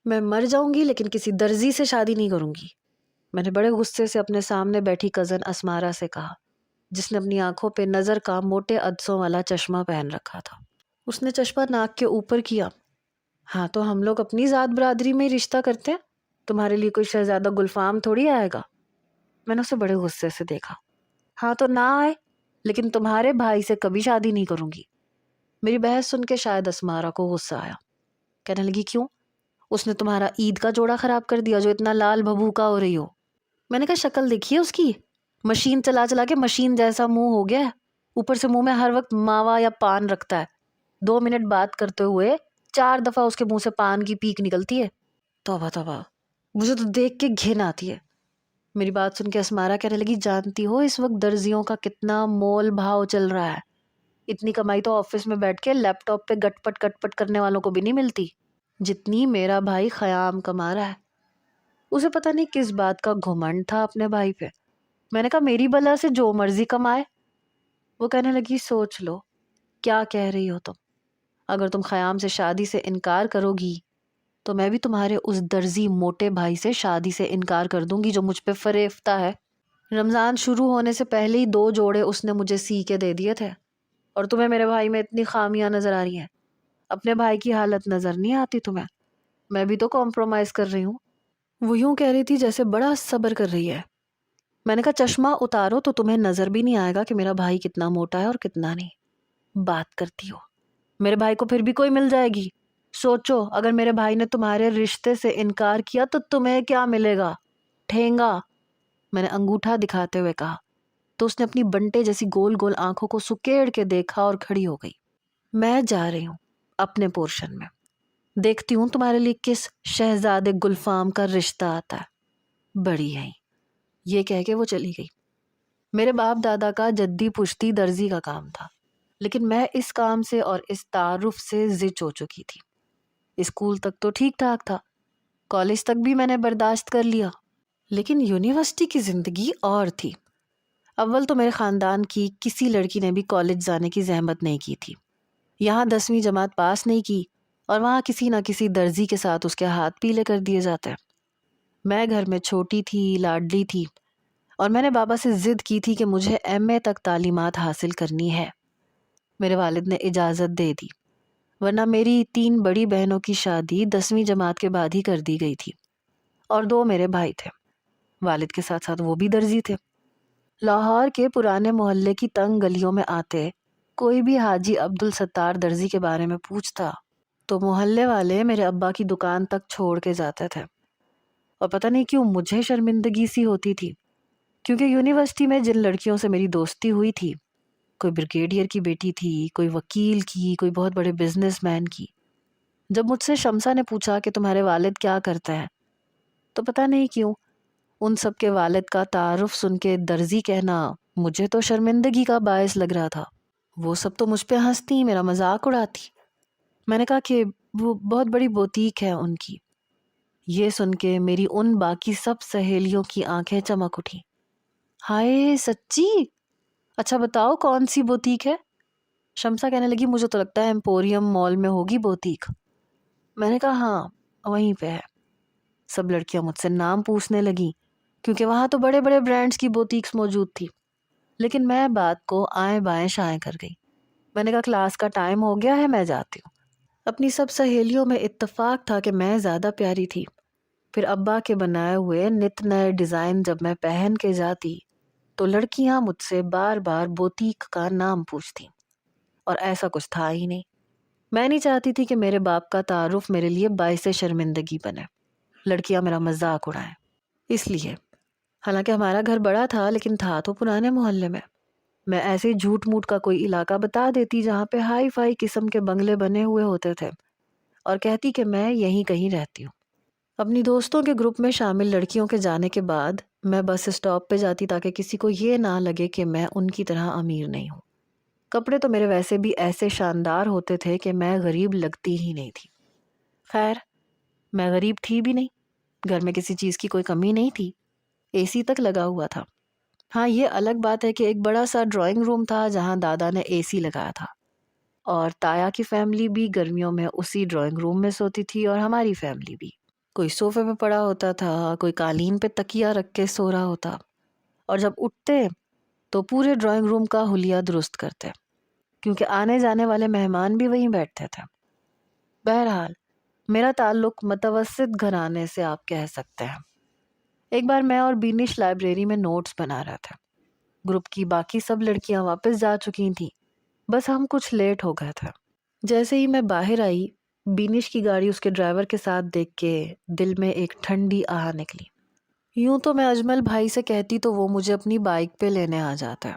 میں مر جاؤں گی لیکن کسی درزی سے شادی نہیں کروں گی، میں نے بڑے غصے سے اپنے سامنے بیٹھی کزن اسمارا سے کہا، جس نے اپنی آنکھوں پہ نظر کا موٹے عدسوں والا چشمہ پہن رکھا تھا۔ اس نے چشمہ ناک کے اوپر کیا۔ ہاں تو ہم لوگ اپنی ذات برادری میں ہی رشتہ کرتے ہیں، تمہارے لیے کوئی شہزادہ گلفام تھوڑی آئے گا۔ میں نے اسے بڑے غصے سے دیکھا۔ ہاں تو نہ آئے، لیکن تمہارے بھائی سے کبھی شادی نہیں کروں گی۔ میری بحث سن کے شاید اسمارا کو غصہ آیا، کہنے لگی کیوں؟ اس نے تمہارا عید کا جوڑا خراب کر دیا جو اتنا لال بھبوکا ہو رہی ہو؟ میں نے کہا شکل دیکھیے اس کی، مشین چلا چلا کے مشین جیسا منہ ہو گیا ہے، اوپر سے منہ میں ہر وقت ماوا یا پان رکھتا ہے، 2 منٹ بات کرتے ہوئے 4 دفعہ اس کے منہ سے پان کی پیک نکلتی ہے۔ توبہ توبہ، مجھے تو دیکھ کے گھن آتی ہے۔ میری بات سن کے اسمارا کہنے لگی جانتی ہو اس وقت درزیوں کا کتنا مول بھاؤ چل رہا ہے، اتنی کمائی تو آفس میں بیٹھ کے لیپ ٹاپ پہ گٹ پٹ کرنے والوں کو بھی نہیں ملتی جتنی میرا بھائی خیام کما رہا ہے۔ اسے پتہ نہیں کس بات کا گھمنڈ تھا اپنے بھائی پہ۔ میں نے کہا میری بلا سے جو مرضی کمائے۔ وہ کہنے لگی سوچ لو کیا کہہ رہی ہو تم، اگر تم خیام سے شادی سے انکار کرو گی تو میں بھی تمہارے اس درزی موٹے بھائی سے شادی سے انکار کر دوں گی جو مجھ پہ فریفتہ ہے۔ رمضان شروع ہونے سے پہلے ہی 2 جوڑے اس نے مجھے سی کے دے دیے تھے، اور تمہیں میرے بھائی میں اتنی خامیاں نظر آ رہی ہیں، اپنے بھائی کی حالت نظر نہیں آتی تمہیں؟ میں بھی تو کمپرومائز کر رہی ہوں۔ وہ یوں کہہ رہی تھی جیسے بڑا صبر کر رہی ہے۔ میں نے کہا چشمہ اتارو تو تمہیں نظر بھی نہیں آئے گا کہ میرا بھائی کتنا موٹا ہے اور کتنا نہیں۔ بات کرتی ہو، میرے بھائی کو پھر بھی کوئی مل جائے گی۔ سوچو اگر میرے بھائی نے تمہارے رشتے سے انکار کیا تو تمہیں کیا ملے گا؟ ٹھینگا، میں نے انگوٹھا دکھاتے ہوئے کہا، تو اس نے اپنی بنٹے جیسی گول گول آنکھوں کو سکیڑ کے دیکھا اور کھڑی ہو گئی۔ میں جا رہی ہوں اپنے پورشن میں، دیکھتی ہوں تمہارے لیے کس شہزادے گلفام کا رشتہ آتا ہے، بڑی ہے۔ یہ کہہ کے وہ چلی گئی۔ میرے باپ دادا کا جدی پشتی درزی کا کام تھا، لیکن میں اس کام سے اور اس تعارف سے زچ ہو چکی تھی۔ اسکول تک تو ٹھیک ٹھاک تھا، کالج تک بھی میں نے برداشت کر لیا، لیکن یونیورسٹی کی زندگی اور تھی۔ اول تو میرے خاندان کی کسی لڑکی نے بھی کالج جانے کی زحمت نہیں کی تھی، یہاں 10ویں جماعت پاس نہیں کی اور وہاں کسی نہ کسی درزی کے ساتھ اس کے ہاتھ پیلے کر دیے جاتے۔ میں گھر میں چھوٹی تھی، لاڈلی تھی، اور میں نے بابا سے ضد کی تھی کہ مجھے MA تک تعلیمات حاصل کرنی ہے۔ میرے والد نے اجازت دے دی، ورنہ میری 3 بڑی بہنوں کی شادی 10ویں جماعت کے بعد ہی کر دی گئی تھی، اور 2 میرے بھائی تھے، والد کے ساتھ ساتھ وہ بھی درزی تھے۔ لاہور کے پرانے محلے کی تنگ گلیوں میں آتے کوئی بھی حاجی عبدالستار درزی کے بارے میں پوچھتا تو محلے والے میرے ابا کی دکان تک چھوڑ کے جاتے تھے، اور پتہ نہیں کیوں مجھے شرمندگی سی ہوتی تھی، کیونکہ یونیورسٹی میں جن لڑکیوں سے میری دوستی ہوئی تھی، کوئی بریگیڈیئر کی بیٹی تھی، کوئی وکیل کی، کوئی بہت بڑے بزنس مین کی۔ جب مجھ سے شمسا نے پوچھا کہ تمہارے والد کیا کرتے ہیں، تو پتہ نہیں کیوں ان سب کے والد کا تعارف سن کے درزی کہنا مجھے تو شرمندگی کا باعث لگ رہا تھا۔ وہ سب تو مجھ پہ ہنستی، میرا مذاق اڑاتی۔ میں نے کہا کہ وہ بہت بڑی بوتیک ہے ان کی۔ یہ سن کے میری ان باقی سب سہیلیوں کی آنکھیں چمک اٹھی۔ ہائے سچی؟ اچھا بتاؤ کون سی بوتیک ہے؟ شمسا کہنے لگی مجھے تو لگتا ہے ایمپوریم مال میں ہوگی بوتیک۔ میں نے کہا ہاں وہیں پہ ہے۔ سب لڑکیاں مجھ سے نام پوچھنے لگیں کیونکہ وہاں تو بڑے بڑے برانڈز کی بوتیکس موجود تھی، لیکن میں بات کو آئیں بائیں شائیں کر گئی۔ میں نے کہا کلاس کا ٹائم ہو گیا ہے، میں جاتی ہوں۔ اپنی سب سہیلیوں میں اتفاق تھا کہ میں زیادہ پیاری تھی، پھر ابا کے بنائے ہوئے نت نئے ڈیزائن جب میں پہن کے جاتی تو لڑکیاں مجھ سے بار بار بوتیک کا نام پوچھتی، اور ایسا کچھ تھا ہی نہیں۔ میں نہیں چاہتی تھی کہ میرے باپ کا تعارف میرے لیے باعث شرمندگی بنے، لڑکیاں میرا مذاق اڑائیں، اس لیے۔ حالانکہ ہمارا گھر بڑا تھا لیکن تھا تو پرانے محلے میں ایسے جھوٹ موٹ کا کوئی علاقہ بتا دیتی جہاں پہ ہائی فائی قسم کے بنگلے بنے ہوئے ہوتے تھے، اور کہتی کہ میں یہیں کہیں رہتی ہوں۔ اپنی دوستوں کے گروپ میں شامل لڑکیوں کے جانے کے بعد میں بس اسٹاپ پہ جاتی تاکہ کسی کو یہ نہ لگے کہ میں ان کی طرح امیر نہیں ہوں۔ کپڑے تو میرے ویسے بھی ایسے شاندار ہوتے تھے کہ میں غریب لگتی ہی نہیں تھی۔ خیر میں غریب تھی بھی نہیں، گھر میں کسی چیز کی کوئی کمی نہیں تھی، AC تک لگا ہوا تھا۔ ہاں یہ الگ بات ہے کہ ایک بڑا سا ڈرائنگ روم تھا جہاں دادا نے AC لگایا تھا، اور تایا کی فیملی بھی گرمیوں میں اسی ڈرائنگ روم میں سوتی تھی اور ہماری فیملی بھی۔ کوئی صوفے پہ پڑا ہوتا تھا، کوئی قالین پہ تکیہ رکھ کے سو رہا ہوتا، اور جب اٹھتے تو پورے ڈرائنگ روم کا حلیہ درست کرتے، کیونکہ آنے جانے والے مہمان بھی وہیں بیٹھتے تھے۔ بہرحال میرا تعلق متوسط گھرانے سے آپ کہہ سکتے ہیں۔ ایک بار میں اور بینش لائبریری میں نوٹس بنا رہے تھے۔ گروپ کی باقی سب لڑکیاں واپس جا چکی تھیں، بس ہم کچھ لیٹ ہو گئے تھے۔ جیسے ہی میں باہر آئی، بینش کی گاڑی اس کے ڈرائیور کے ساتھ دیکھ کے دل میں ایک ٹھنڈی آہ نکلی۔ یوں تو میں اجمل بھائی سے کہتی تو وہ مجھے اپنی بائک پہ لینے آ جاتا ہے،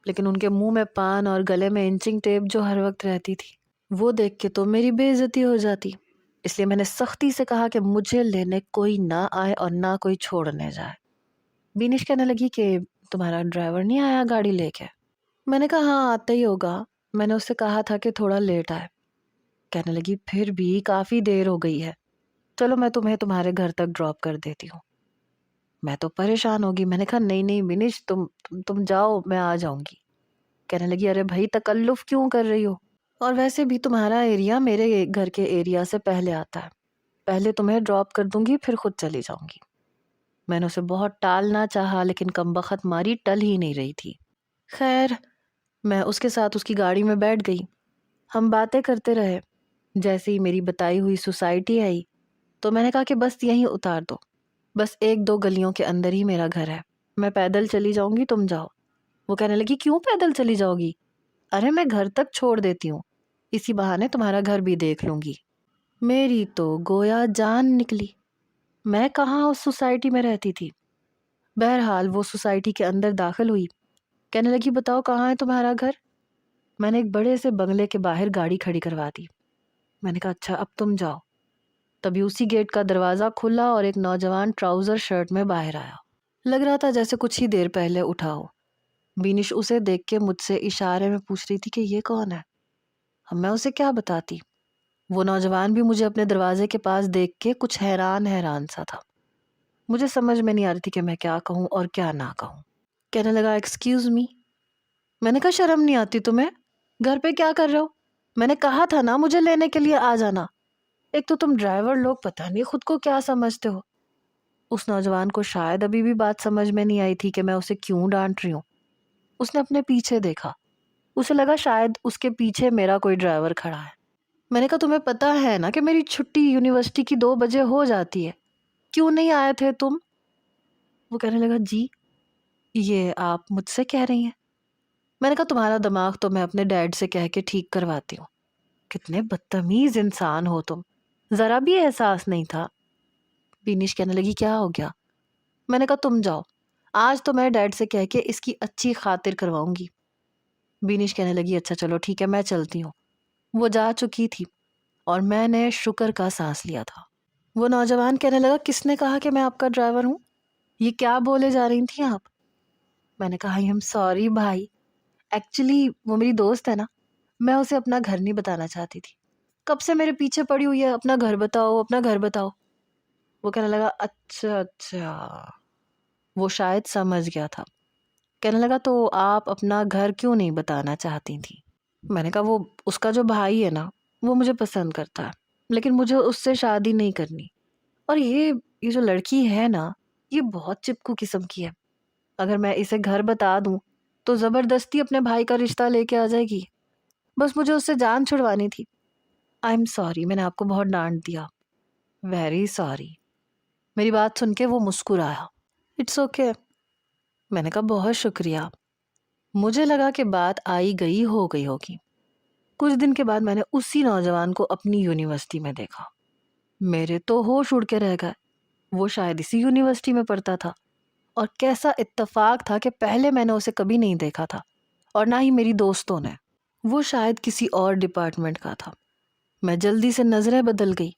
لیکن ان کے منہ میں پان اور گلے میں انچنگ ٹیپ جو ہر وقت رہتی تھی، وہ دیکھ کے تو میری بے عزتی ہو جاتی۔ اس لیے میں نے سختی سے کہا کہ مجھے لینے کوئی نہ آئے اور نہ کوئی چھوڑنے جائے۔ بینش کہنے لگی کہ تمہارا ڈرائیور نہیں آیا گاڑی لے کے؟ میں نے کہا ہاں آتا ہی ہوگا، میں نے اس سے کہا تھا کہ تھوڑا لیٹ آئے۔ کہنے لگی پھر بھی کافی دیر ہو گئی ہے، چلو میں تمہیں تمہارے گھر تک ڈراپ کر دیتی ہوں۔ میں تو پریشان ہوگی، میں نے کہا نہیں نہیں بینش، تم جاؤ، میں آ جاؤں گی۔ کہنے لگی ارے بھائی تکلف کیوں کر رہی ہو، اور ویسے بھی تمہارا ایریا میرے گھر کے ایریا سے پہلے آتا ہے، پہلے تمہیں ڈراپ کر دوں گی پھر خود چلی جاؤں گی۔ میں نے اسے بہت ٹالنا چاہا لیکن کمبخت ماری ٹل ہی نہیں رہی تھی۔ خیر میں اس کے ساتھ اس کی گاڑی میں بیٹھ گئی، ہم باتیں کرتے رہے۔ جیسے ہی میری بتائی ہوئی سوسائٹی آئی تو میں نے کہا کہ بس یہیں اتار دو، بس 1-2 گلیوں کے اندر ہی میرا گھر ہے، میں پیدل چلی جاؤں گی، تم جاؤ۔ وہ کہنے لگی کیوں پیدل چلی جاؤ گی؟ ارے میں گھر تک چھوڑ دیتی ہوں، اسی بہانے تمہارا گھر بھی دیکھ لوں گی۔ میری تو گویا جان نکلی، میں کہاں اس سوسائٹی میں رہتی تھی۔ بہرحال وہ سوسائٹی کے اندر داخل ہوئی، کہنے لگی بتاؤ کہاں ہے تمہارا گھر؟ میں نے ایک بڑے سے بنگلے کے باہر گاڑی کھڑی کروا دی۔ میں نے کہا اچھا اب تم جاؤ۔ تبھی اسی گیٹ کا دروازہ کھلا اور ایک نوجوان ٹراؤزر شرٹ میں باہر آیا، لگ رہا تھا جیسے کچھ ہی دیر پہلے اٹھا ہو۔ بینش اسے دیکھ کے مجھ سے اشارے میں پوچھ رہی تھی کہ یہ کون ہے؟ اب میں اسے کیا بتاتی؟ وہ نوجوان بھی مجھے اپنے دروازے کے پاس دیکھ کے کچھ حیران سا تھا۔ مجھے سمجھ میں نہیں آ رہی تھی کہ میں کیا کہوں اور کیا نہ کہوں۔ کہنے لگا ایکسکیوز می۔ میں نے کہا شرم نہیں آتی تمہیں؟ گھر پہ کیا کر رہے ہو؟ میں نے کہا تھا نا مجھے لینے کے لیے آ جانا۔ ایک تو تم ڈرائیور لوگ پتہ نہیں خود کو کیا سمجھتے ہو۔ اس نوجوان کو شاید ابھی بھی بات سمجھ میں نہیں آئی تھی کہ میں اسے کیوں ڈانٹ رہی ہوں۔ اس نے اپنے پیچھے دیکھا، اسے لگا شاید اس کے پیچھے میرا کوئی ڈرائیور کھڑا ہے۔ میں نے کہا تمہیں پتہ ہے نا کہ میری چھٹی یونیورسٹی کی 2 بجے ہو جاتی ہے، کیوں نہیں آئے تھے تم؟ وہ کہنے لگا جی یہ آپ مجھ سے کہہ رہی ہیں؟ میں نے کہا تمہارا دماغ تو میں اپنے ڈیڈ سے کہہ کے ٹھیک کرواتی ہوں۔ کتنے بدتمیز انسان ہو تم، ذرا بھی احساس نہیں تھا۔ بینش کہنے لگی کیا ہو گیا؟ میں نے کہا تم جاؤ، آج تو میں ڈیڈ سے کہہ کے اس کی اچھی خاطر کرواؤں گی۔ بینش کہنے لگی اچھا چلو ٹھیک ہے میں چلتی ہوں۔ وہ جا چکی تھی اور میں نے شکر کا سانس لیا تھا۔ وہ نوجوان کہنے لگا کس نے کہا کہ میں آپ کا ڈرائیور ہوں؟ یہ کیا بولے جا رہی تھیں آپ؟ میں نے کہا آئی ایم سوری بھائی، ایکچولی وہ میری دوست ہے نا، میں اسے اپنا گھر نہیں بتانا چاہتی تھی، کب سے میرے پیچھے پڑی ہوئی ہے اپنا گھر بتاؤ اپنا گھر بتاؤ۔ وہ کہنے لگا اچھا، وہ شاید سمجھ گیا تھا۔ کہنے لگا تو آپ اپنا گھر کیوں نہیں بتانا چاہتی تھی؟ میں نے کہا وہ اس کا جو بھائی ہے نا وہ مجھے پسند کرتا ہے، لیکن مجھے اس سے شادی نہیں کرنی، اور یہ جو لڑکی ہے نا یہ بہت چپکو قسم کی ہے، اگر میں اسے گھر بتا دوں تو زبردستی اپنے بھائی کا رشتہ لے کے آ جائے گی، بس مجھے اس سے جان چھڑوانی تھی۔ آئی ایم سوری، میں نے آپ کو بہت ڈانٹ دیا۔ Very sorry. میری بات سن کے وہ مسکرایا۔ It's okay. میں نے کہا بہت شکریہ۔ مجھے لگا کہ بات آئی گئی ہو گئی ہوگی۔ کچھ دن کے بعد میں نے اسی نوجوان کو اپنی یونیورسٹی میں دیکھا۔ میرے تو ہوش اڑ کے رہ گئے، وہ شاید اسی یونیورسٹی میں پڑھتا تھا، اور کیسا اتفاق تھا کہ پہلے میں نے اسے کبھی نہیں دیکھا تھا اور نہ ہی میری دوستوں نے۔ وہ شاید کسی اور ڈپارٹمنٹ کا تھا۔ میں جلدی سے نظریں بدل گئی،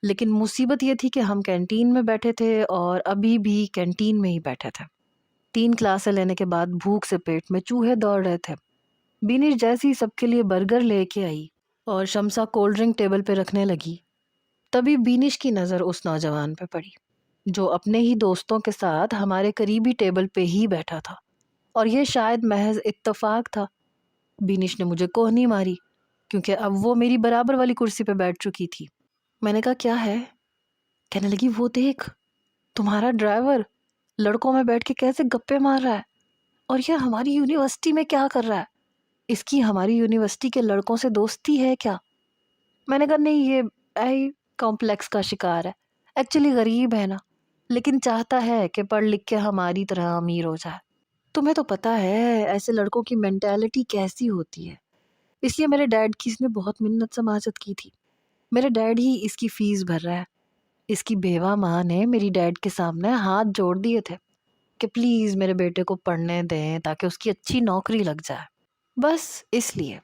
لیکن مصیبت یہ تھی کہ ہم کینٹین میں بیٹھے تھے اور ابھی بھی کینٹین میں ہی بیٹھے تھے۔ 3 کلاسیں لینے کے بعد بھوک سے پیٹ میں چوہے دوڑ رہے تھے۔ بینش جیسی سب کے لیے برگر لے کے آئی اور شمسا کولڈ ڈرنک ٹیبل پہ رکھنے لگی، تبھی بینش کی نظر اس نوجوان پہ پڑی جو اپنے ہی دوستوں کے ساتھ ہمارے قریبی ٹیبل پہ ہی بیٹھا تھا، اور یہ شاید محض اتفاق تھا۔ بینش نے مجھے کوہنی ماری کیونکہ اب وہ میری برابر والی کرسی پہ بیٹھ چکی تھی۔ میں نے کہا کیا ہے؟ کہنے لگی وہ دیکھ تمہارا ڈرائیور لڑکوں میں بیٹھ کے کیسے گپے مار رہا ہے، اور یہ ہماری یونیورسٹی میں کیا کر رہا ہے، اس کی ہماری یونیورسٹی کے لڑکوں سے دوستی ہے کیا؟ میں نے کہا نہیں، یہ آئی کمپلیکس کا شکار ہے، ایکچولی غریب ہے نا، لیکن چاہتا ہے کہ پڑھ لکھ کے ہماری طرح امیر ہو جائے۔ تمہیں تو پتہ ہے ایسے لڑکوں کی مینٹیلٹی کیسی ہوتی ہے، اس لیے میرے ڈیڈ کی اس نے بہت منت سماجت کی تھی۔ میرے ڈیڈ ہی اس کی فیس بھر رہا ہے۔ اس کی بیوہ ماں نے میری ڈیڈ کے سامنے ہاتھ جوڑ دیے تھے کہ پلیز میرے بیٹے کو پڑھنے دیں تاکہ اس کی اچھی نوکری لگ جائے، بس اس لیے۔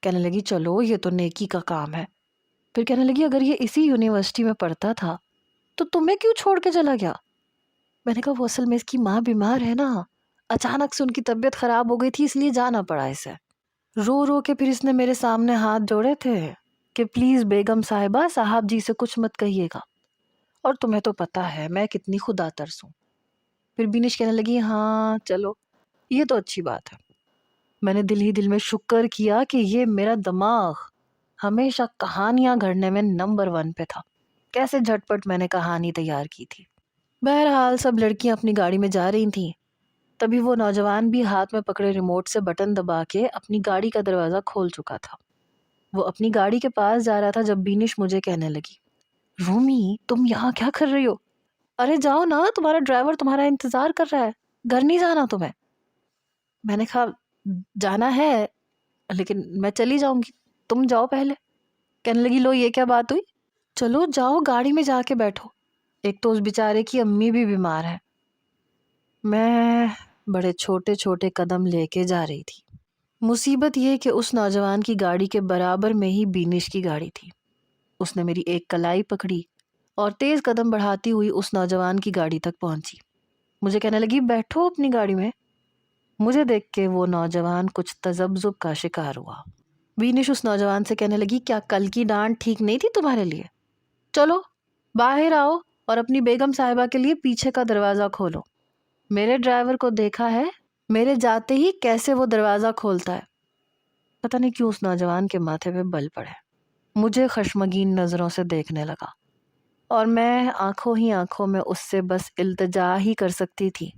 کہنے لگی چلو یہ تو نیکی کا کام ہے۔ پھر کہنے لگی اگر یہ اسی یونیورسٹی میں پڑھتا تھا تو تمہیں کیوں چھوڑ کے چلا گیا؟ میں نے کہا وہ اصل میں اس کی ماں بیمار ہے نا، اچانک سے ان کی طبیعت خراب ہو گئی تھی، اس لیے جانا پڑا اسے۔ رو رو کے پھر اس نے میرے سامنے ہاتھ جوڑے تھے کہ پلیز بیگم صاحبہ صاحب جی سے کچھ مت کہیے گا، اور تمہیں تو پتہ ہے میں کتنی خدا ترس ہوں۔ پھر بینش کہنے لگی ہاں چلو یہ تو اچھی بات ہے۔ میں نے دل ہی دل میں شکر کیا کہ یہ میرا دماغ ہمیشہ کہانیاں گھڑنے میں نمبر 1 پہ تھا، کیسے جھٹ پٹ میں نے کہانی تیار کی تھی۔ بہرحال سب لڑکیاں اپنی گاڑی میں جا رہی تھیں، تبھی وہ نوجوان بھی ہاتھ میں پکڑے ریموٹ سے بٹن دبا کے اپنی گاڑی کا دروازہ کھول چکا تھا۔ وہ اپنی گاڑی کے پاس جا رہا تھا جب بینش مجھے کہنے لگی رومی تم یہاں کیا کر رہی ہو؟ ارے جاؤ نا، تمہارا ڈرائیور تمہارا انتظار کر رہا ہے، گھر نہیں جانا تمہیں؟ میں نے کہا جانا ہے لیکن میں چلی جاؤں گی، تم جاؤ پہلے۔ کہنے لگی لو یہ کیا بات ہوئی، چلو جاؤ گاڑی میں جا کے بیٹھو، ایک تو اس بیچارے کی امی بھی بیمار ہے۔ میں بڑے چھوٹے چھوٹے قدم لے کے جا رہی تھی۔ مصیبت یہ کہ اس نوجوان کی گاڑی کے برابر میں ہی بینش کی گاڑی تھی۔ اس نے میری ایک کلائی پکڑی اور تیز قدم بڑھاتی ہوئی اس نوجوان کی گاڑی تک پہنچی۔ مجھے کہنے لگی بیٹھو اپنی گاڑی میں۔ مجھے دیکھ کے وہ نوجوان کچھ تذبذب کا شکار ہوا۔ بینش اس نوجوان سے کہنے لگی کیا کل کی ڈانٹ ٹھیک نہیں تھی تمہارے لیے؟ چلو باہر آؤ اور اپنی بیگم صاحبہ کے لیے پیچھے کا دروازہ کھولو۔ میرے ڈرائیور کو دیکھا ہے میرے جاتے ہی کیسے وہ دروازہ کھولتا ہے۔ پتہ نہیں کیوں اس نوجوان کے ماتھے پہ بل پڑے، مجھے خشمگین نظروں سے دیکھنے لگا، اور میں آنکھوں ہی آنکھوں میں اس سے بس التجا ہی کر سکتی تھی۔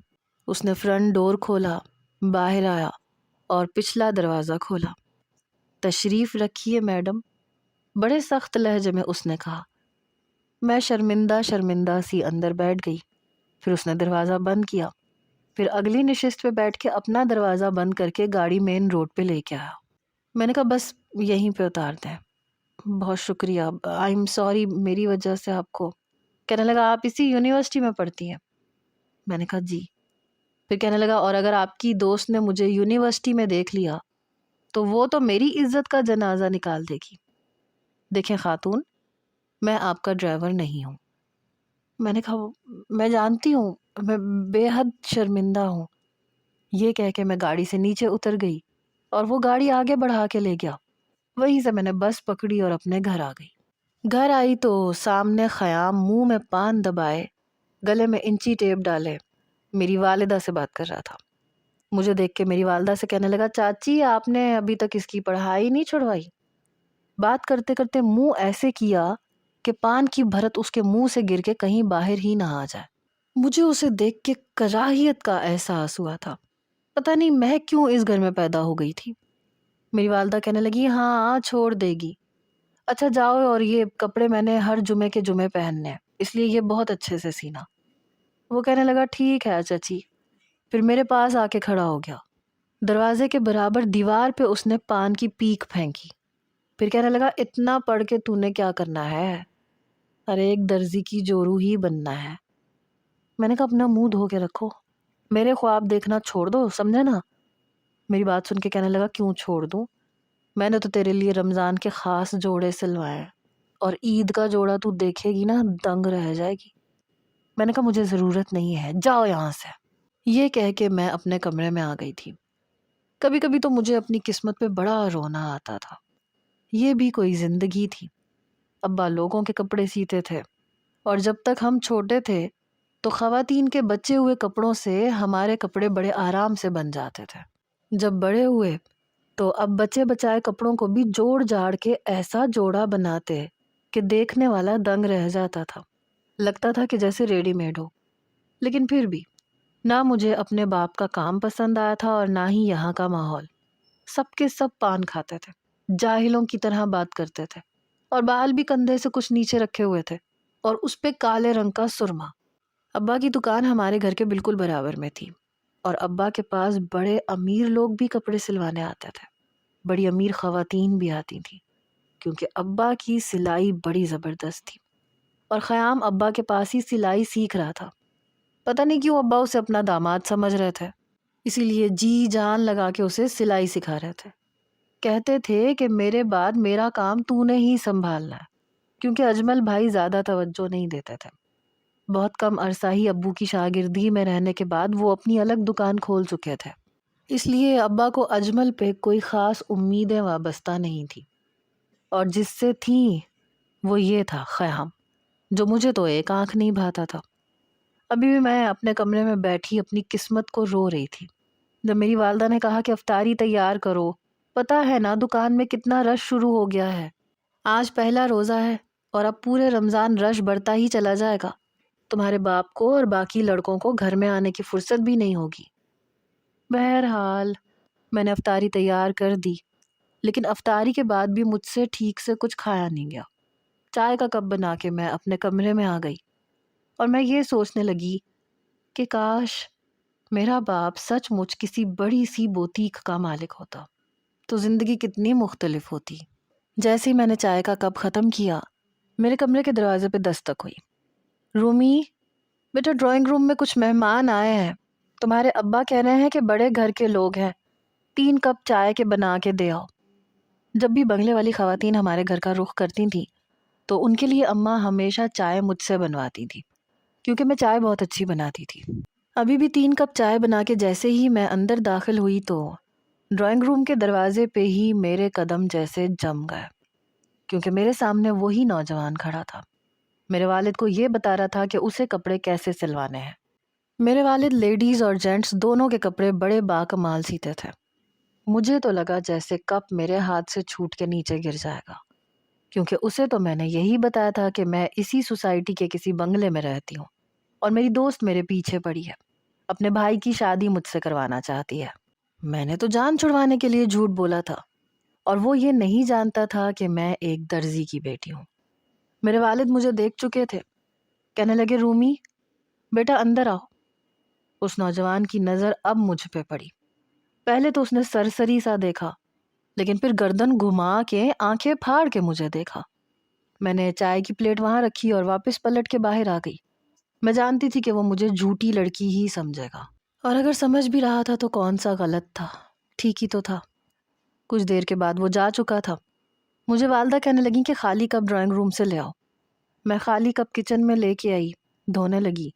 اس نے فرنٹ ڈور کھولا، باہر آیا اور پچھلا دروازہ کھولا۔ تشریف رکھیے میڈم، بڑے سخت لہجے میں اس نے کہا۔ میں شرمندہ شرمندہ سی اندر بیٹھ گئی۔ پھر اس نے دروازہ بند کیا، پھر اگلی نشست پہ بیٹھ کے اپنا دروازہ بند کر کے گاڑی مین روڈ پہ لے کے آیا۔ میں نے کہا بس یہیں پہ اتار دیں، بہت شکریہ، آئی ایم سوری میری وجہ سے آپ کو۔ کہنے لگا آپ اسی یونیورسٹی میں پڑھتی ہیں؟ میں نے کہا جی۔ پھر کہنے لگا اور اگر آپ کی دوست نے مجھے یونیورسٹی میں دیکھ لیا تو وہ تو میری عزت کا جنازہ نکال دے گی۔ دیکھیں خاتون، میں آپ کا ڈرائیور نہیں ہوں۔ میں نے کہا میں جانتی ہوں، میں بے حد شرمندہ ہوں۔ یہ کہہ کے میں گاڑی سے نیچے اتر گئی اور وہ گاڑی آگے بڑھا کے لے گیا۔ وہیں سے میں نے بس پکڑی اور اپنے گھر آ گئی۔ گھر آئی تو سامنے خیام منہ میں پان دبائے، گلے میں انچی ٹیپ ڈالے میری والدہ سے بات کر رہا تھا۔ مجھے دیکھ کے میری والدہ سے کہنے لگا چاچی آپ نے ابھی تک اس کی پڑھائی نہیں چھڑوائی؟ بات کرتے کرتے منہ ایسے کیا کہ پان کی بھرت اس کے منہ سے گر کے کہیں باہر ہی نہ آ جائے۔ مجھے اسے دیکھ کے کراہیت کا احساس ہوا تھا، پتہ نہیں میں کیوں اس گھر میں پیدا ہو گئی تھی۔ میری والدہ کہنے لگی ہاں چھوڑ دے گی، اچھا جاؤ اور یہ کپڑے میں نے ہر جمعے کے جمعے پہننے ہیں، اس لیے یہ بہت اچھے سے سینا۔ وہ کہنے لگا ٹھیک ہے چچی، پھر میرے پاس آ کے کھڑا ہو گیا۔ دروازے کے برابر دیوار پہ اس نے پان کی پیک پھینکی، پھر کہنے لگا اتنا پڑھ کے تو نے کیا کرنا ہے، ارے ایک درزی کی جورو ہی بننا ہے۔ میں نے کہا اپنا منہ دھو کے رکھو، میرے خواب دیکھنا چھوڑ دو، سمجھے نا؟ میری بات سن کے کہنے لگا کیوں چھوڑ دوں، میں نے تو تیرے لیے رمضان کے خاص جوڑے سلوائے ہیں، اور عید کا جوڑا تو دیکھے گی نا دنگ رہ جائے گی۔ میں نے کہا مجھے ضرورت نہیں ہے، جاؤ یہاں سے۔ یہ کہہ کے میں اپنے کمرے میں آ گئی تھی۔ کبھی کبھی تو مجھے اپنی قسمت پہ بڑا رونا آتا تھا، یہ بھی کوئی زندگی تھی۔ ابا لوگوں کے کپڑے سیتے تھے، اور جب تک ہم چھوٹے تھے تو خواتین کے بچے ہوئے کپڑوں سے ہمارے کپڑے بڑے آرام سے بن جاتے تھے۔ جب بڑے ہوئے تو اب بچے بچائے کپڑوں کو بھی جوڑ جاڑ کے ایسا جوڑا بناتے کہ دیکھنے والا دنگ رہ جاتا تھا۔ لگتا تھا کہ جیسے ریڈی میڈ ہو، لیکن پھر بھی نہ مجھے اپنے باپ کا کام پسند آیا تھا اور نہ ہی یہاں کا ماحول۔ سب کے سب پان کھاتے تھے، جاہلوں کی طرح بات کرتے تھے، اور بال بھی کندھے سے کچھ نیچے رکھے ہوئے تھے، اور اس پہ کالے رنگ کا سرما۔ ابا کی دکان ہمارے گھر کے بالکل برابر میں تھی، اور ابا کے پاس بڑے امیر لوگ بھی کپڑے سلوانے آتے تھے، بڑی امیر خواتین بھی آتی تھیں، کیونکہ ابا کی سلائی بڑی زبردست تھی، اور خیام ابا کے پاس ہی سلائی سیکھ رہا تھا۔ پتہ نہیں کیوں ابا اسے اپنا داماد سمجھ رہے تھے، اسی لیے جی جان لگا کے اسے سلائی سکھا رہے تھے۔ کہتے تھے کہ میرے بعد میرا کام تو نے ہی سنبھالنا ہے، کیونکہ اجمل بھائی زیادہ توجہ نہیں دیتے تھے۔ بہت کم عرصہ ہی ابو کی شاگردی میں رہنے کے بعد وہ اپنی الگ دکان کھول چکے تھے، اس لیے ابا کو اجمل پہ کوئی خاص امیدیں وابستہ نہیں تھی، اور جس سے تھیں وہ یہ تھا خیام، جو مجھے تو ایک آنکھ نہیں بھاتا تھا۔ ابھی بھی میں اپنے کمرے میں بیٹھی اپنی قسمت کو رو رہی تھی جب میری والدہ نے کہا کہ افطاری تیار کرو، پتہ ہے نا دکان میں کتنا رش شروع ہو گیا ہے، آج پہلا روزہ ہے اور اب پورے رمضان رش بڑھتا ہی چلا جائے گا، تمہارے باپ کو اور باقی لڑکوں کو گھر میں آنے کی فرصت بھی نہیں ہوگی۔ بہرحال میں نے افطاری تیار کر دی، لیکن افطاری کے بعد بھی مجھ سے ٹھیک سے کچھ کھایا نہیں گیا۔ چائے کا کپ بنا کے میں اپنے کمرے میں آ گئی، اور میں یہ سوچنے لگی کہ کاش میرا باپ سچ مچ کسی بڑی سی بوتیک کا مالک ہوتا تو زندگی کتنی مختلف ہوتی۔ جیسے ہی میں نے چائے کا کپ ختم کیا، میرے کمرے کے دروازے پہ دستک ہوئی۔ رومی، بیٹا ڈرائنگ روم میں کچھ مہمان آئے ہیں، تمہارے ابا کہہ رہے ہیں کہ بڑے گھر کے لوگ ہیں، 3 کپ چائے کے بنا کے دے آؤ۔ جب بھی بنگلے والی خواتین ہمارے گھر کا رخ کرتی تھیں تو ان کے لیے اماں ہمیشہ چائے مجھ سے بنواتی تھی، کیونکہ میں چائے بہت اچھی بناتی تھی۔ ابھی بھی 3 کپ چائے بنا کے جیسے ہی میں اندر داخل ہوئی تو ڈرائنگ روم کے دروازے پہ ہی میرے قدم جیسے جم گئے، کیونکہ میرے سامنے وہی نوجوان کھڑا تھا۔ میرے والد کو یہ بتا رہا تھا کہ اسے کپڑے کیسے سلوانے ہیں۔ میرے والد لیڈیز اور جینٹس دونوں کے کپڑے بڑے باکمال سیتے تھے۔ مجھے تو لگا جیسے کپ میرے ہاتھ سے چھوٹ کے نیچے گر جائے گا، کیونکہ اسے تو میں نے یہی بتایا تھا کہ میں اسی سوسائٹی کے کسی بنگلے میں رہتی ہوں، اور میری دوست میرے پیچھے پڑی ہے، اپنے بھائی کی شادی مجھ سے کروانا چاہتی ہے۔ میں نے تو جان چھڑوانے کے لیے جھوٹ بولا تھا، اور وہ یہ نہیں جانتا تھا کہ میں ایک درزی کی بیٹی ہوں۔ میرے والد مجھے دیکھ چکے تھے، کہنے لگے رومی بیٹا اندر آؤ۔ اس نوجوان کی نظر اب مجھ پہ پڑی۔ پہلے تو اس نے سرسری سا دیکھا، لیکن پھر گردن گھما کے آنکھیں پھاڑ کے مجھے دیکھا۔ میں نے چائے کی پلیٹ وہاں رکھی اور واپس پلٹ کے باہر آ گئی۔ میں جانتی تھی کہ وہ مجھے جھوٹی لڑکی ہی سمجھے گا، اور اگر سمجھ بھی رہا تھا تو کون سا غلط تھا، ٹھیک ہی تو تھا۔ کچھ دیر کے بعد وہ جا چکا تھا۔ مجھے والدہ کہنے لگی کہ خالی کپ ڈرائنگ روم سے لے آؤ۔ میں خالی کپ کچن میں لے کے آئی، دھونے لگی۔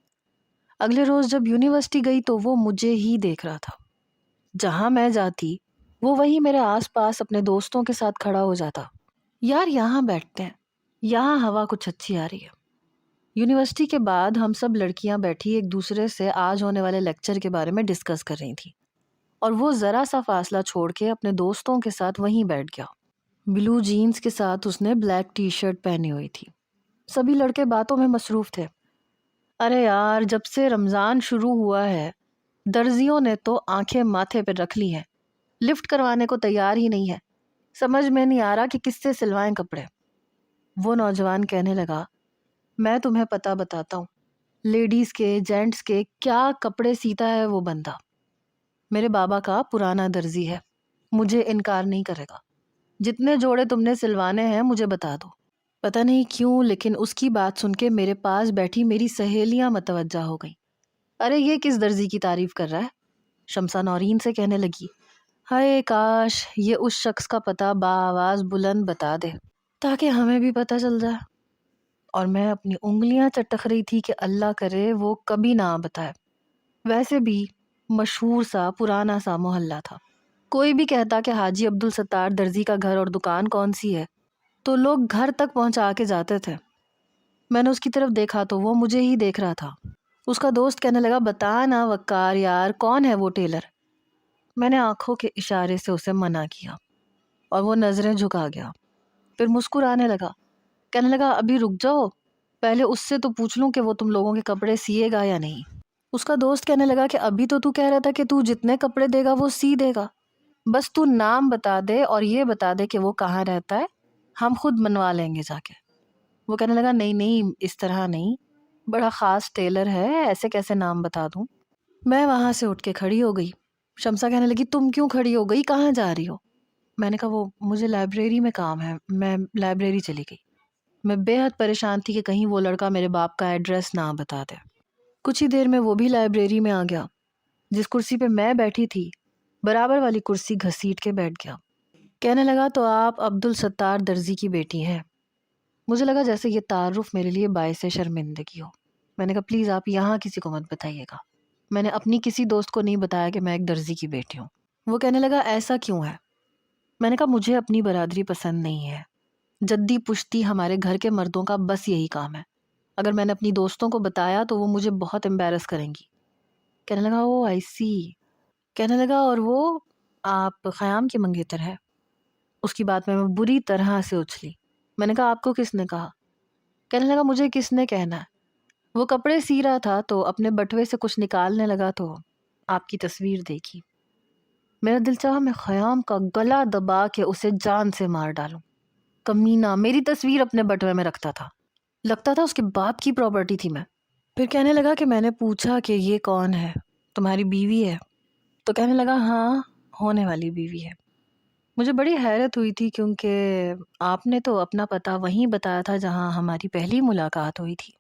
اگلے روز جب یونیورسٹی گئی تو وہ مجھے ہی دیکھ رہا تھا۔ جہاں میں جاتی وہ وہی میرے آس پاس اپنے دوستوں کے ساتھ کھڑا ہو جاتا۔ یار یہاں بیٹھتے ہیں، یہاں ہوا کچھ اچھی آ رہی ہے۔ یونیورسٹی کے بعد ہم سب لڑکیاں بیٹھی ایک دوسرے سے آج ہونے والے لیکچر کے بارے میں ڈسکس کر رہی تھیں، اور وہ ذرا سا فاصلہ چھوڑ کے اپنے دوستوں کے ساتھ وہیں بیٹھ گیا۔ بلو جینز کے ساتھ اس نے بلیک ٹی شرٹ پہنی ہوئی تھی۔ سبھی لڑکے باتوں میں مصروف تھے۔ ارے یار جب سے رمضان شروع ہوا ہے درزیوں نے تو آنکھیں ماتھے پہ رکھ لی ہیں، لفٹ کروانے کو تیار ہی نہیں ہے، سمجھ میں نہیں آ رہا کہ کس سے سلوائیں کپڑے۔ وہ نوجوان کہنے لگا میں تمہیں پتہ بتاتا ہوں، لیڈیز کے جینٹس کے کیا کپڑے سیتا ہے وہ بندہ، میرے بابا کا پرانا درزی ہے، مجھے انکار نہیں کرے گا، جتنے جوڑے تم نے سلوانے ہیں مجھے بتا دو۔ پتہ نہیں کیوں لیکن اس کی بات سن کے میرے پاس بیٹھی میری سہیلیاں متوجہ ہو گئیں۔ ارے یہ کس درزی کی تعریف کر رہا ہے؟ شمسا نورین سے کہنے لگی ہائے کاش یہ اس شخص کا پتہ بآواز بلند بتا دے تاکہ ہمیں بھی پتہ چل جائے۔ اور میں اپنی انگلیاں چٹک رہی تھی کہ اللہ کرے وہ کبھی نہ بتائے۔ ویسے بھی مشہور سا پرانا سا محلہ تھا، کوئی بھی کہتا کہ حاجی عبدالستار درزی کا گھر اور دکان کون سی ہے تو لوگ گھر تک پہنچا کے جاتے تھے۔ میں نے اس کی طرف دیکھا تو وہ مجھے ہی دیکھ رہا تھا۔ اس کا دوست کہنے لگا بتا نا وقار یار کون ہے وہ ٹیلر؟ میں نے آنکھوں کے اشارے سے اسے منع کیا اور وہ نظریں جھکا گیا، پھر مسکرانے لگا، کہنے لگا ابھی رک جاؤ، پہلے اس سے تو پوچھ لوں کہ وہ تم لوگوں کے کپڑے سیے گا یا نہیں۔ اس کا دوست کہنے لگا کہ ابھی تو کہہ رہا تھا کہ تو جتنے کپڑے دے گا وہ سی دے گا، بس تو نام بتا دے اور یہ بتا دے کہ وہ کہاں رہتا ہے، ہم خود منوا لیں گے جا کے۔ وہ کہنے لگا نہیں نہیں، اس طرح نہیں، بڑا خاص ٹیلر ہے، ایسے کیسے نام بتا دوں۔ میں وہاں سے اٹھ کے کھڑی ہو گئی۔ شمسا کہنے لگی تم کیوں کھڑی ہو گئی، کہاں جا رہی ہو؟ میں نے کہا وہ مجھے لائبریری میں کام ہے، میں لائبریری چلی گئی۔ میں بے حد پریشان تھی کہ کہیں وہ لڑکا میرے باپ کا ایڈریس نہ بتا دے۔ کچھ ہی دیر میں وہ بھی لائبریری میں آ گیا۔ جس کرسی پہ میں بیٹھی تھی برابر والی کرسی گھسیٹ کے بیٹھ گیا۔ کہنے لگا تو آپ عبدالستار درزی کی بیٹی ہیں؟ مجھے لگا جیسے یہ تعارف میرے لیے باعث شرمندگی ہو۔ میں نے کہا پلیز آپ یہاں کسی کو مت بتائیے گا، میں نے اپنی کسی دوست کو نہیں بتایا کہ میں ایک درزی کی بیٹی ہوں۔ وہ کہنے لگا ایسا کیوں ہے؟ میں نے کہا مجھے اپنی برادری پسند نہیں ہے، جدی پشتی ہمارے گھر کے مردوں کا بس یہی کام ہے، اگر میں نے اپنی دوستوں کو بتایا تو وہ مجھے بہت امبیرس کریں گی۔ کہنے لگا او آئی سی۔ کہنے لگا اور وہ آپ خیام کی منگیتر ہے؟ اس کی بات میں بری طرح سے اچھلی۔ میں نے کہا آپ کو کس نے کہا؟ کہنے لگا مجھے کس نے کہنا ہے، وہ کپڑے سی رہا تھا تو اپنے بٹوے سے کچھ نکالنے لگا تو آپ کی تصویر دیکھی۔ میرا دل چاہا میں خیام کا گلا دبا کے اسے جان سے مار ڈالوں۔ کمینہ میری تصویر اپنے بٹوے میں رکھتا تھا، لگتا تھا اس کے باپ کی پراپرٹی تھی میں۔ پھر کہنے لگا کہ میں نے پوچھا کہ یہ کون ہے، تمہاری بیوی ہے؟ تو کہنے لگا ہاں، ہونے والی بیوی ہے۔ مجھے بڑی حیرت ہوئی تھی کیونکہ آپ نے تو اپنا پتہ وہیں بتایا تھا جہاں ہماری پہلی ملاقات ہوئی تھی۔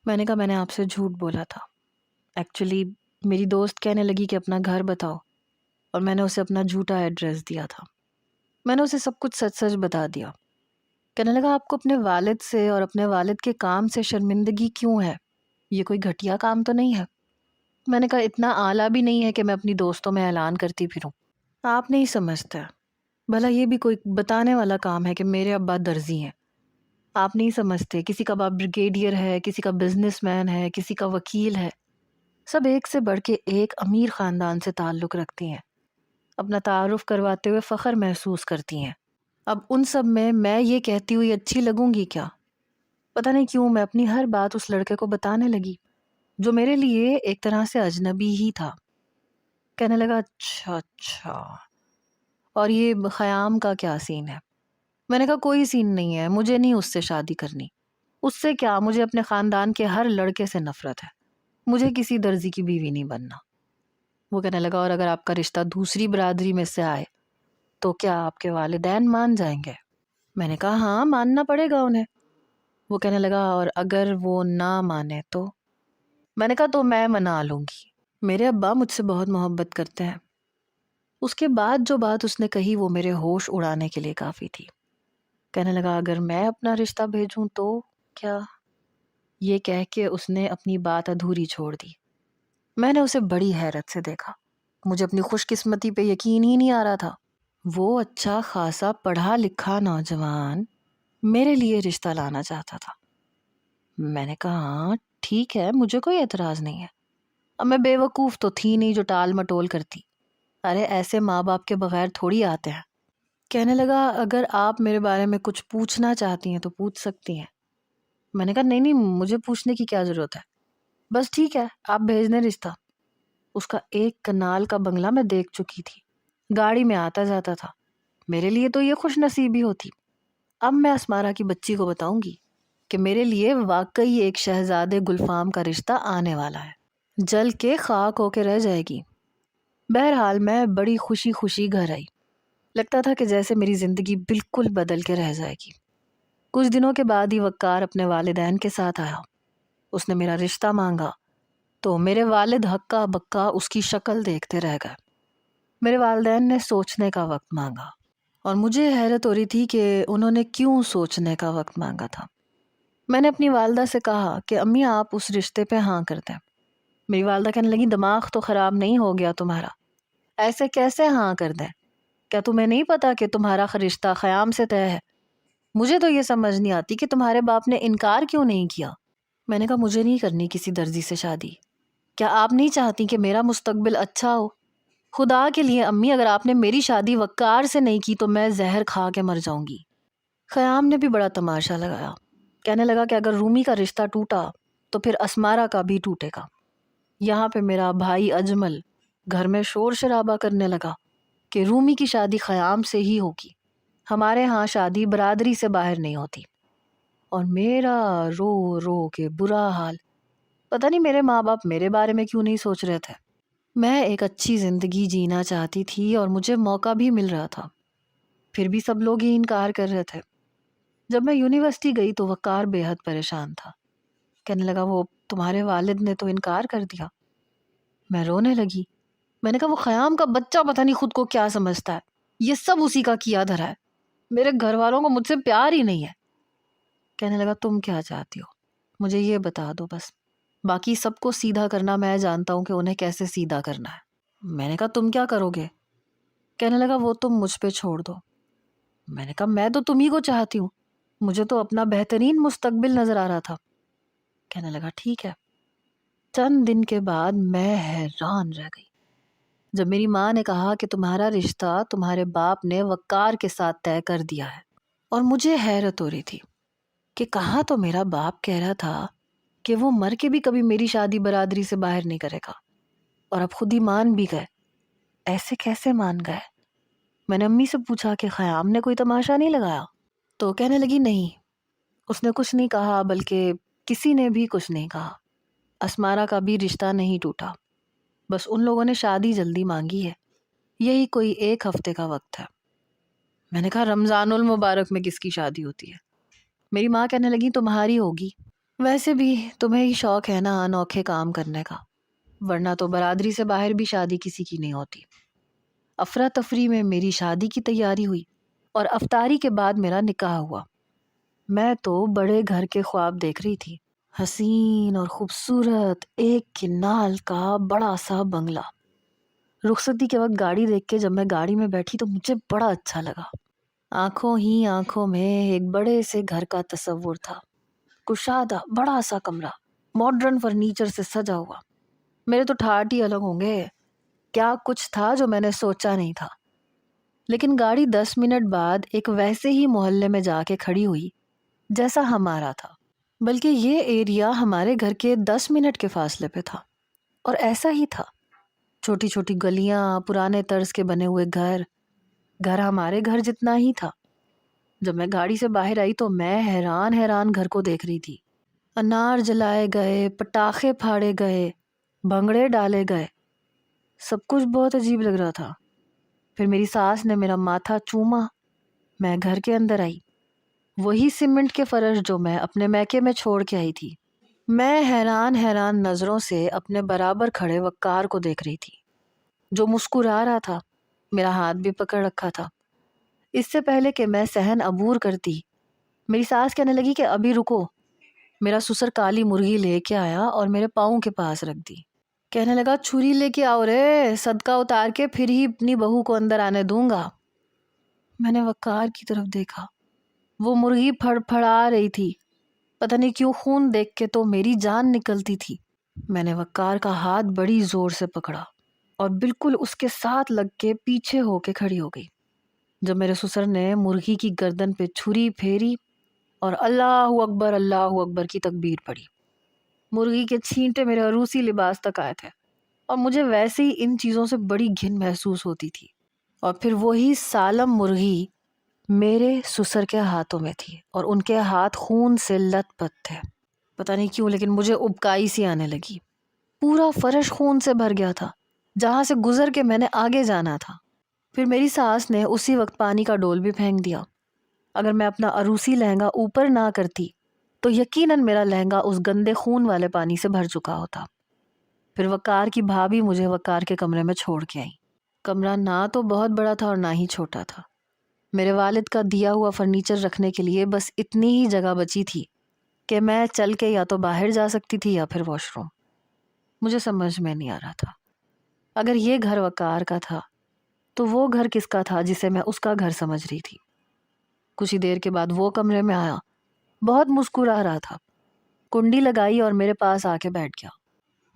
میں نے کہا میں نے آپ سے جھوٹ بولا تھا، ایکچولی میری دوست کہنے لگی کہ اپنا گھر بتاؤ اور میں نے اسے اپنا جھوٹا ایڈریس دیا تھا۔ میں نے اسے سب کچھ سچ سچ بتا دیا۔ کہنے لگا آپ کو اپنے والد سے اور اپنے والد کے کام سے شرمندگی کیوں ہے؟ یہ کوئی گھٹیا کام تو نہیں ہے؟ میں نے کہا اتنا اعلیٰ بھی نہیں ہے کہ میں اپنی دوستوں میں اعلان کرتی پھروں۔ آپ نہیں سمجھتے، بھلا یہ بھی کوئی بتانے والا کام ہے کہ میرے ابا درزی ہیں؟ آپ نہیں سمجھتے کسی کا باپ بریگیڈیئر ہے، کسی کا بزنس مین ہے، کسی کا وکیل ہے، سب ایک سے بڑھ کے ایک امیر خاندان سے تعلق رکھتی ہیں، اپنا تعارف کرواتے ہوئے فخر محسوس کرتی ہیں۔ اب ان سب میں یہ کہتی ہوئی اچھی لگوں گی کیا؟ پتہ نہیں کیوں میں اپنی ہر بات اس لڑکے کو بتانے لگی جو میرے لیے ایک طرح سے اجنبی ہی تھا۔ کہنے لگا اچھا اچھا، اور یہ خیام کا کیا سین ہے؟ میں نے کہا کوئی سین نہیں ہے، مجھے نہیں اس سے شادی کرنی۔ اس سے کیا، مجھے اپنے خاندان کے ہر لڑکے سے نفرت ہے، مجھے کسی درزی کی بیوی نہیں بننا۔ وہ کہنے لگا اور اگر آپ کا رشتہ دوسری برادری میں سے آئے تو کیا آپ کے والدین مان جائیں گے؟ میں نے کہا ہاں ماننا پڑے گا انہیں۔ وہ کہنے لگا اور اگر وہ نہ مانے تو؟ میں نے کہا تو میں منا لوں گی، میرے ابا مجھ سے بہت محبت کرتے ہیں۔ اس کے بعد جو بات اس نے کہی وہ میرے ہوش اڑانے کے لیے کافی تھی۔ کہنے لگا اگر میں اپنا رشتہ بھیجوں تو کیا؟ یہ کہہ کے اس نے اپنی بات ادھوری چھوڑ دی۔ میں نے اسے بڑی حیرت سے دیکھا، مجھے اپنی خوش قسمتی پہ یقین ہی نہیں آ رہا تھا۔ وہ اچھا خاصا پڑھا لکھا نوجوان میرے لیے رشتہ لانا چاہتا تھا۔ میں نے کہا ہاں ٹھیک ہے، مجھے کوئی اعتراض نہیں ہے۔ اب میں بے وقوف تو تھی نہیں جو ٹال مٹول کرتی، ارے ایسے ماں باپ کے بغیر تھوڑی آتے ہیں۔ کہنے لگا اگر آپ میرے بارے میں کچھ پوچھنا چاہتی ہیں تو پوچھ سکتی ہیں۔ میں نے کہا نہیں نہیں، مجھے پوچھنے کی کیا ضرورت ہے، بس ٹھیک ہے آپ بھیج دیں رشتہ۔ اس کا ایک کنال کا بنگلہ میں دیکھ چکی تھی، گاڑی میں آتا جاتا تھا، میرے لیے تو یہ خوش نصیبی ہوتی۔ اب میں اسمارا کی بچی کو بتاؤں گی کہ میرے لیے واقعی ایک شہزادے گلفام کا رشتہ آنے والا ہے، جل کے خاک ہو کے رہ جائے گی۔ بہرحال میں بڑی خوشی خوشی گھر آئی، لگتا تھا کہ جیسے میری زندگی بالکل بدل کے رہ جائے گی۔ کچھ دنوں کے بعد ہی وقار اپنے والدین کے ساتھ آیا، اس نے میرا رشتہ مانگا تو میرے والد ہکا بکا اس کی شکل دیکھتے رہ گئے۔ میرے والدین نے سوچنے کا وقت مانگا اور مجھے حیرت ہو رہی تھی کہ انہوں نے کیوں سوچنے کا وقت مانگا تھا۔ میں نے اپنی والدہ سے کہا کہ امی آپ اس رشتے پہ ہاں کر دیں۔ میری والدہ کہنے لگی دماغ تو خراب نہیں ہو گیا تمہارا، ایسے کیسے ہاں کر دیں؟ کیا تمہیں نہیں پتا کہ تمہارا رشتہ خیام سے طے ہے؟ مجھے تو یہ سمجھ نہیں آتی کہ تمہارے باپ نے انکار کیوں نہیں کیا۔ میں نے کہا مجھے نہیں کرنی کسی درزی سے شادی، کیا آپ نہیں چاہتی کہ میرا مستقبل اچھا ہو؟ خدا کے لیے امی اگر آپ نے میری شادی وقار سے نہیں کی تو میں زہر کھا کے مر جاؤں گی۔ خیام نے بھی بڑا تماشا لگایا، کہنے لگا کہ اگر رومی کا رشتہ ٹوٹا تو پھر اسمارا کا بھی ٹوٹے گا۔ یہاں پہ میرا بھائی اجمل گھر میں شور شرابہ کرنے لگا کہ رومی کی شادی خیام سے ہی ہوگی، ہمارے ہاں شادی برادری سے باہر نہیں ہوتی۔ اور میرا رو رو کے برا حال، پتہ نہیں میرے ماں باپ میرے بارے میں کیوں نہیں سوچ رہے تھے۔ میں ایک اچھی زندگی جینا چاہتی تھی اور مجھے موقع بھی مل رہا تھا، پھر بھی سب لوگ ہی انکار کر رہے تھے۔ جب میں یونیورسٹی گئی تو وقار بے حد پریشان تھا، کہنے لگا وہ تمہارے والد نے تو انکار کر دیا۔ میں رونے لگی، میں نے کہا وہ خیام کا بچہ پتہ نہیں خود کو کیا سمجھتا ہے، یہ سب اسی کا کیا دھرا ہے، میرے گھر والوں کو مجھ سے پیار ہی نہیں ہے۔ کہنے لگا تم کیا چاہتی ہو، مجھے یہ بتا دو بس، باقی سب کو سیدھا کرنا میں جانتا ہوں کہ انہیں کیسے سیدھا کرنا ہے۔ میں نے کہا تم کیا کرو گے؟ کہنے لگا وہ تم مجھ پہ چھوڑ دو۔ میں نے کہا میں تو تم ہی کو چاہتی ہوں، مجھے تو اپنا بہترین مستقبل نظر آ رہا تھا۔ کہنے لگا ٹھیک ہے۔ چند دن کے بعد میں حیران رہ گئی جب میری ماں نے کہا کہ تمہارا رشتہ تمہارے باپ نے وقار کے ساتھ طے کر دیا ہے۔ اور مجھے حیرت ہو رہی تھی کہ کہاں تو میرا باپ کہہ رہا تھا کہ وہ مر کے بھی کبھی میری شادی برادری سے باہر نہیں کرے گا، اور اب خود ہی مان بھی گئے۔ ایسے کیسے مان گئے؟ میں نے امی سے پوچھا کہ خیام نے کوئی تماشا نہیں لگایا؟ تو کہنے لگی نہیں، اس نے کچھ نہیں کہا، بلکہ کسی نے بھی کچھ نہیں کہا۔ اسمارا کا بھی رشتہ نہیں ٹوٹا، بس ان لوگوں نے شادی جلدی مانگی ہے، یہی کوئی 1 ہفتے کا وقت ہے۔ میں نے کہا رمضان المبارک میں کس کی شادی ہوتی ہے؟ میری ماں کہنے لگی تمہاری ہوگی، ویسے بھی تمہیں ہی شوق ہے نا انوکھے کام کرنے کا، ورنہ تو برادری سے باہر بھی شادی کسی کی نہیں ہوتی۔ افراتفری میں میری شادی کی تیاری ہوئی اور افطاری کے بعد میرا نکاح ہوا۔ میں تو بڑے گھر کے خواب دیکھ رہی تھی، حسین اور خوبصورت 1 کنال کا بڑا سا بنگلہ۔ رخصتی کے وقت گاڑی دیکھ کے جب میں گاڑی میں بیٹھی تو مجھے بڑا اچھا لگا۔ آنکھوں ہی آنکھوں میں ایک بڑے سے گھر کا تصور تھا، کشادہ بڑا سا کمرہ، ماڈرن فرنیچر سے سجا ہوا۔ میرے تو ٹھاٹ ہی الگ ہوں گے، کیا کچھ تھا جو میں نے سوچا نہیں تھا۔ لیکن گاڑی 10 منٹ بعد ایک ویسے ہی محلے میں جا کے کھڑی ہوئی جیسا ہمارا تھا، بلکہ یہ ایریا ہمارے گھر کے 10 منٹ کے فاصلے پہ تھا، اور ایسا ہی تھا، چھوٹی چھوٹی گلیاں، پرانے طرز کے بنے ہوئے گھر ہمارے گھر جتنا ہی تھا۔ جب میں گاڑی سے باہر آئی تو میں حیران گھر کو دیکھ رہی تھی۔ انار جلائے گئے، پٹاخے پھاڑے گئے، بھنگڑے ڈالے گئے، سب کچھ بہت عجیب لگ رہا تھا۔ پھر میری ساس نے میرا ماتھا چوما، میں گھر کے اندر آئی، وہی سیمنٹ کے فرش جو میں اپنے میکے میں چھوڑ کے آئی تھی۔ میں حیران نظروں سے اپنے برابر کھڑے وقار کو دیکھ رہی تھی، جو مسکرا رہا تھا، میرا ہاتھ بھی پکڑ رکھا تھا۔ اس سے پہلے کہ میں صحن عبور کرتی، میری ساس کہنے لگی کہ ابھی رکو۔ میرا سسر کالی مرغی لے کے آیا اور میرے پاؤں کے پاس رکھ دی، کہنے لگا چھری لے کے آؤ رے، صدقہ اتار کے پھر ہی اپنی بہو کو اندر آنے دوں گا۔ میں نے وقار کی طرف دیکھا، وہ مرغی پھڑ پھڑا رہی تھی، پتہ نہیں کیوں خون دیکھ کے تو میری جان نکلتی تھی۔ میں نے وقار کا ہاتھ بڑی زور سے پکڑا اور بالکل اس کے ساتھ لگ کے پیچھے ہو کے کھڑی ہو گئی۔ جب میرے سسر نے مرغی کی گردن پہ چھری پھیری اور اللہ اکبر کی تکبیر پڑھی، مرغی کے چھینٹے میرے عروسی لباس تک آئے تھے، اور مجھے ویسے ہی ان چیزوں سے بڑی گھن محسوس ہوتی تھی۔ اور پھر وہی سالم مرغی میرے سسر کے ہاتھوں میں تھی اور ان کے ہاتھ خون سے لت پت تھے، پتہ نہیں کیوں لیکن مجھے ابکائی سی آنے لگی۔ پورا فرش خون سے بھر گیا تھا، جہاں سے گزر کے میں نے آگے جانا تھا۔ پھر میری ساس نے اسی وقت پانی کا ڈول بھی پھینک دیا۔ اگر میں اپنا عروسی لہنگا اوپر نہ کرتی تو یقیناً میرا لہنگا اس گندے خون والے پانی سے بھر چکا ہوتا۔ پھر وقار کی بھابھی مجھے وقار کے کمرے میں چھوڑ کے آئی۔ کمرہ نہ تو بہت بڑا تھا اور نہ ہی چھوٹا تھا، میرے والد کا دیا ہوا فرنیچر رکھنے کے لیے بس اتنی ہی جگہ بچی تھی کہ میں چل کے یا تو باہر جا سکتی تھی یا پھر واش روم۔ مجھے سمجھ میں نہیں آ رہا تھا، اگر یہ گھر وقار کا تھا تو وہ گھر کس کا تھا جسے میں اس کا گھر سمجھ رہی تھی۔ کچھ ہی دیر کے بعد وہ کمرے میں آیا، بہت مسکرا رہا تھا، کنڈی لگائی اور میرے پاس آ کے بیٹھ گیا۔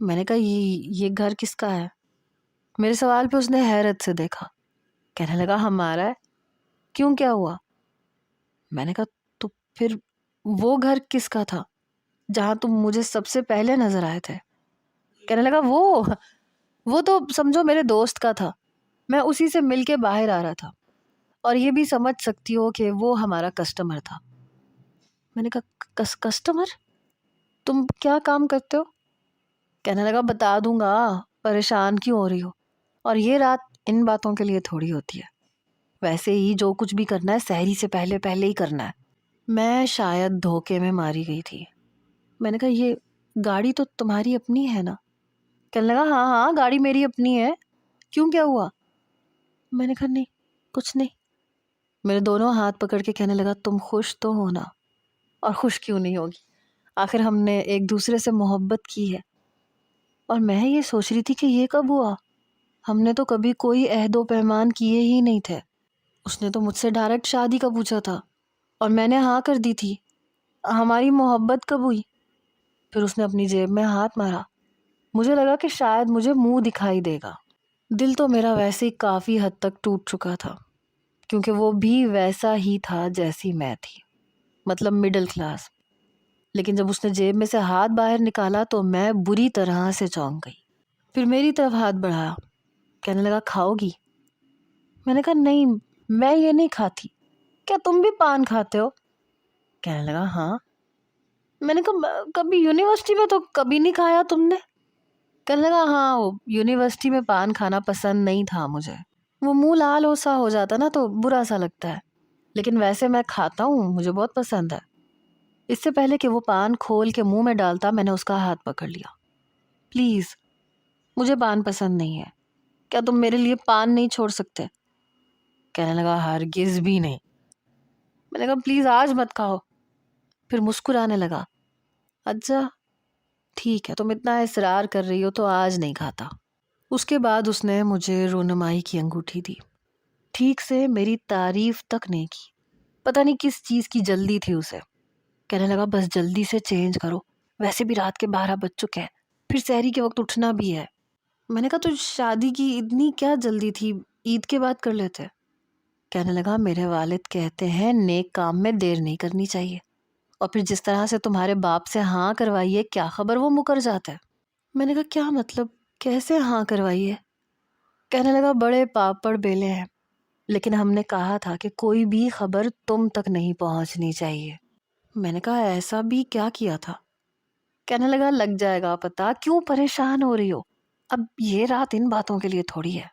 میں نے کہا یہ گھر کس کا ہے؟ میرے سوال پہ اس نے حیرت سے دیکھا، کہنے لگا ہمارا ہے۔ کیوں، کیا ہوا؟ میں نے کہا تو پھر وہ گھر کس کا تھا جہاں تم مجھے سب سے پہلے نظر آئے تھے؟ کہنے لگا وہ تو سمجھو میرے دوست کا تھا، میں اسی سے مل کے باہر آ رہا تھا، اور یہ بھی سمجھ سکتی ہو کہ وہ ہمارا کسٹمر تھا۔ میں نے کہا کسٹمر؟ تم کیا کام کرتے ہو؟ کہنے لگا بتا دوں گا، پریشان کیوں ہو رہی ہو؟ اور یہ رات ان باتوں کے لیے تھوڑی ہوتی ہے، ویسے ہی جو کچھ بھی کرنا ہے سحری سے پہلے پہلے ہی کرنا ہے۔ میں شاید دھوکے میں ماری گئی تھی۔ میں نے کہا یہ گاڑی تو تمہاری اپنی ہے نا؟ کہنے لگا ہاں ہاں گاڑی میری اپنی ہے، کیوں کیا ہوا؟ میں نے کہا نہیں کچھ نہیں۔ میرے دونوں ہاتھ پکڑ کے کہنے لگا تم خوش تو ہو نا؟ اور خوش کیوں نہیں ہوگی، آخر ہم نے ایک دوسرے سے محبت کی ہے۔ اور میں یہ سوچ رہی تھی کہ یہ کب ہوا، ہم نے تو کبھی کوئی عہد و پیمان کیے ہی نہیں تھے۔ اس نے تو مجھ سے ڈائریکٹ شادی کا پوچھا تھا اور میں نے ہاں کر دی تھی۔ ہماری محبت کب ہوئی؟ پھر اس نے اپنی جیب میں ہاتھ مارا۔ مجھے لگا کہ شاید مجھے منہ دکھائی دے گا۔ دل تو میرا ویسے ہی کافی حد تک ٹوٹ چکا تھا، کیونکہ وہ بھی ویسا ہی تھا جیسی میں تھی، مطلب مڈل کلاس۔ لیکن جب اس نے جیب میں سے ہاتھ باہر نکالا تو میں بری طرح سے چونک گئی۔ پھر میری طرف ہاتھ بڑھایا، کہنے لگا کھاؤ گی؟ میں نے کہا نہیں میں یہ نہیں کھاتی۔ کیا تم بھی پان کھاتے ہو؟ کہنے لگا ہاں۔ میں نے کہا کبھی یونیورسٹی میں تو کبھی نہیں کھایا تم نے؟ کہنے لگا ہاں وہ یونیورسٹی میں پان کھانا پسند نہیں تھا مجھے، وہ منہ لال ہو سا ہو جاتا نا تو برا سا لگتا ہے، لیکن ویسے میں کھاتا ہوں، مجھے بہت پسند ہے۔ اس سے پہلے کہ وہ پان کھول کے منہ میں ڈالتا میں نے اس کا ہاتھ پکڑ لیا۔ پلیز مجھے پان پسند نہیں ہے، کیا تم میرے لیے پان نہیں چھوڑ سکتے؟ کہنے لگا ہرگز بھی نہیں۔ میں نے کہا پلیز آج مت کھاؤ۔ پھر مسکرانے لگا، اچھا ٹھیک ہے تم اتنا اصرار کر رہی ہو تو آج نہیں کھاتا۔ اس کے بعد اس نے مجھے رونمائی کی انگوٹھی دی، ٹھیک سے میری تعریف تک نہیں کی، پتہ نہیں کس چیز کی جلدی تھی اسے۔ کہنے لگا بس جلدی سے چینج کرو، ویسے بھی رات کے 12 بج چکے ہیں، پھر سحری کے وقت اٹھنا بھی ہے۔ میں نے کہا تو شادی کی اتنی کیا جلدی تھی، عید کے بعد کر لیتے۔ کہنے لگا میرے والد کہتے ہیں نیک کام میں دیر نہیں کرنی چاہیے، اور پھر جس طرح سے تمہارے باپ سے ہاں کروائیے کیا خبر وہ مکر جاتا ہے۔ میں نے کہا کیا مطلب، کیسے ہاں کروائیے؟ کہنے لگا بڑے پاپڑ بیلے ہیں، لیکن ہم نے کہا تھا کہ کوئی بھی خبر تم تک نہیں پہنچنی چاہیے۔ میں نے کہا ایسا بھی کیا کیا تھا؟ کہنے لگا لگ جائے گا پتا، کیوں پریشان ہو رہی ہو، اب یہ رات ان باتوں کے لیے تھوڑی ہے۔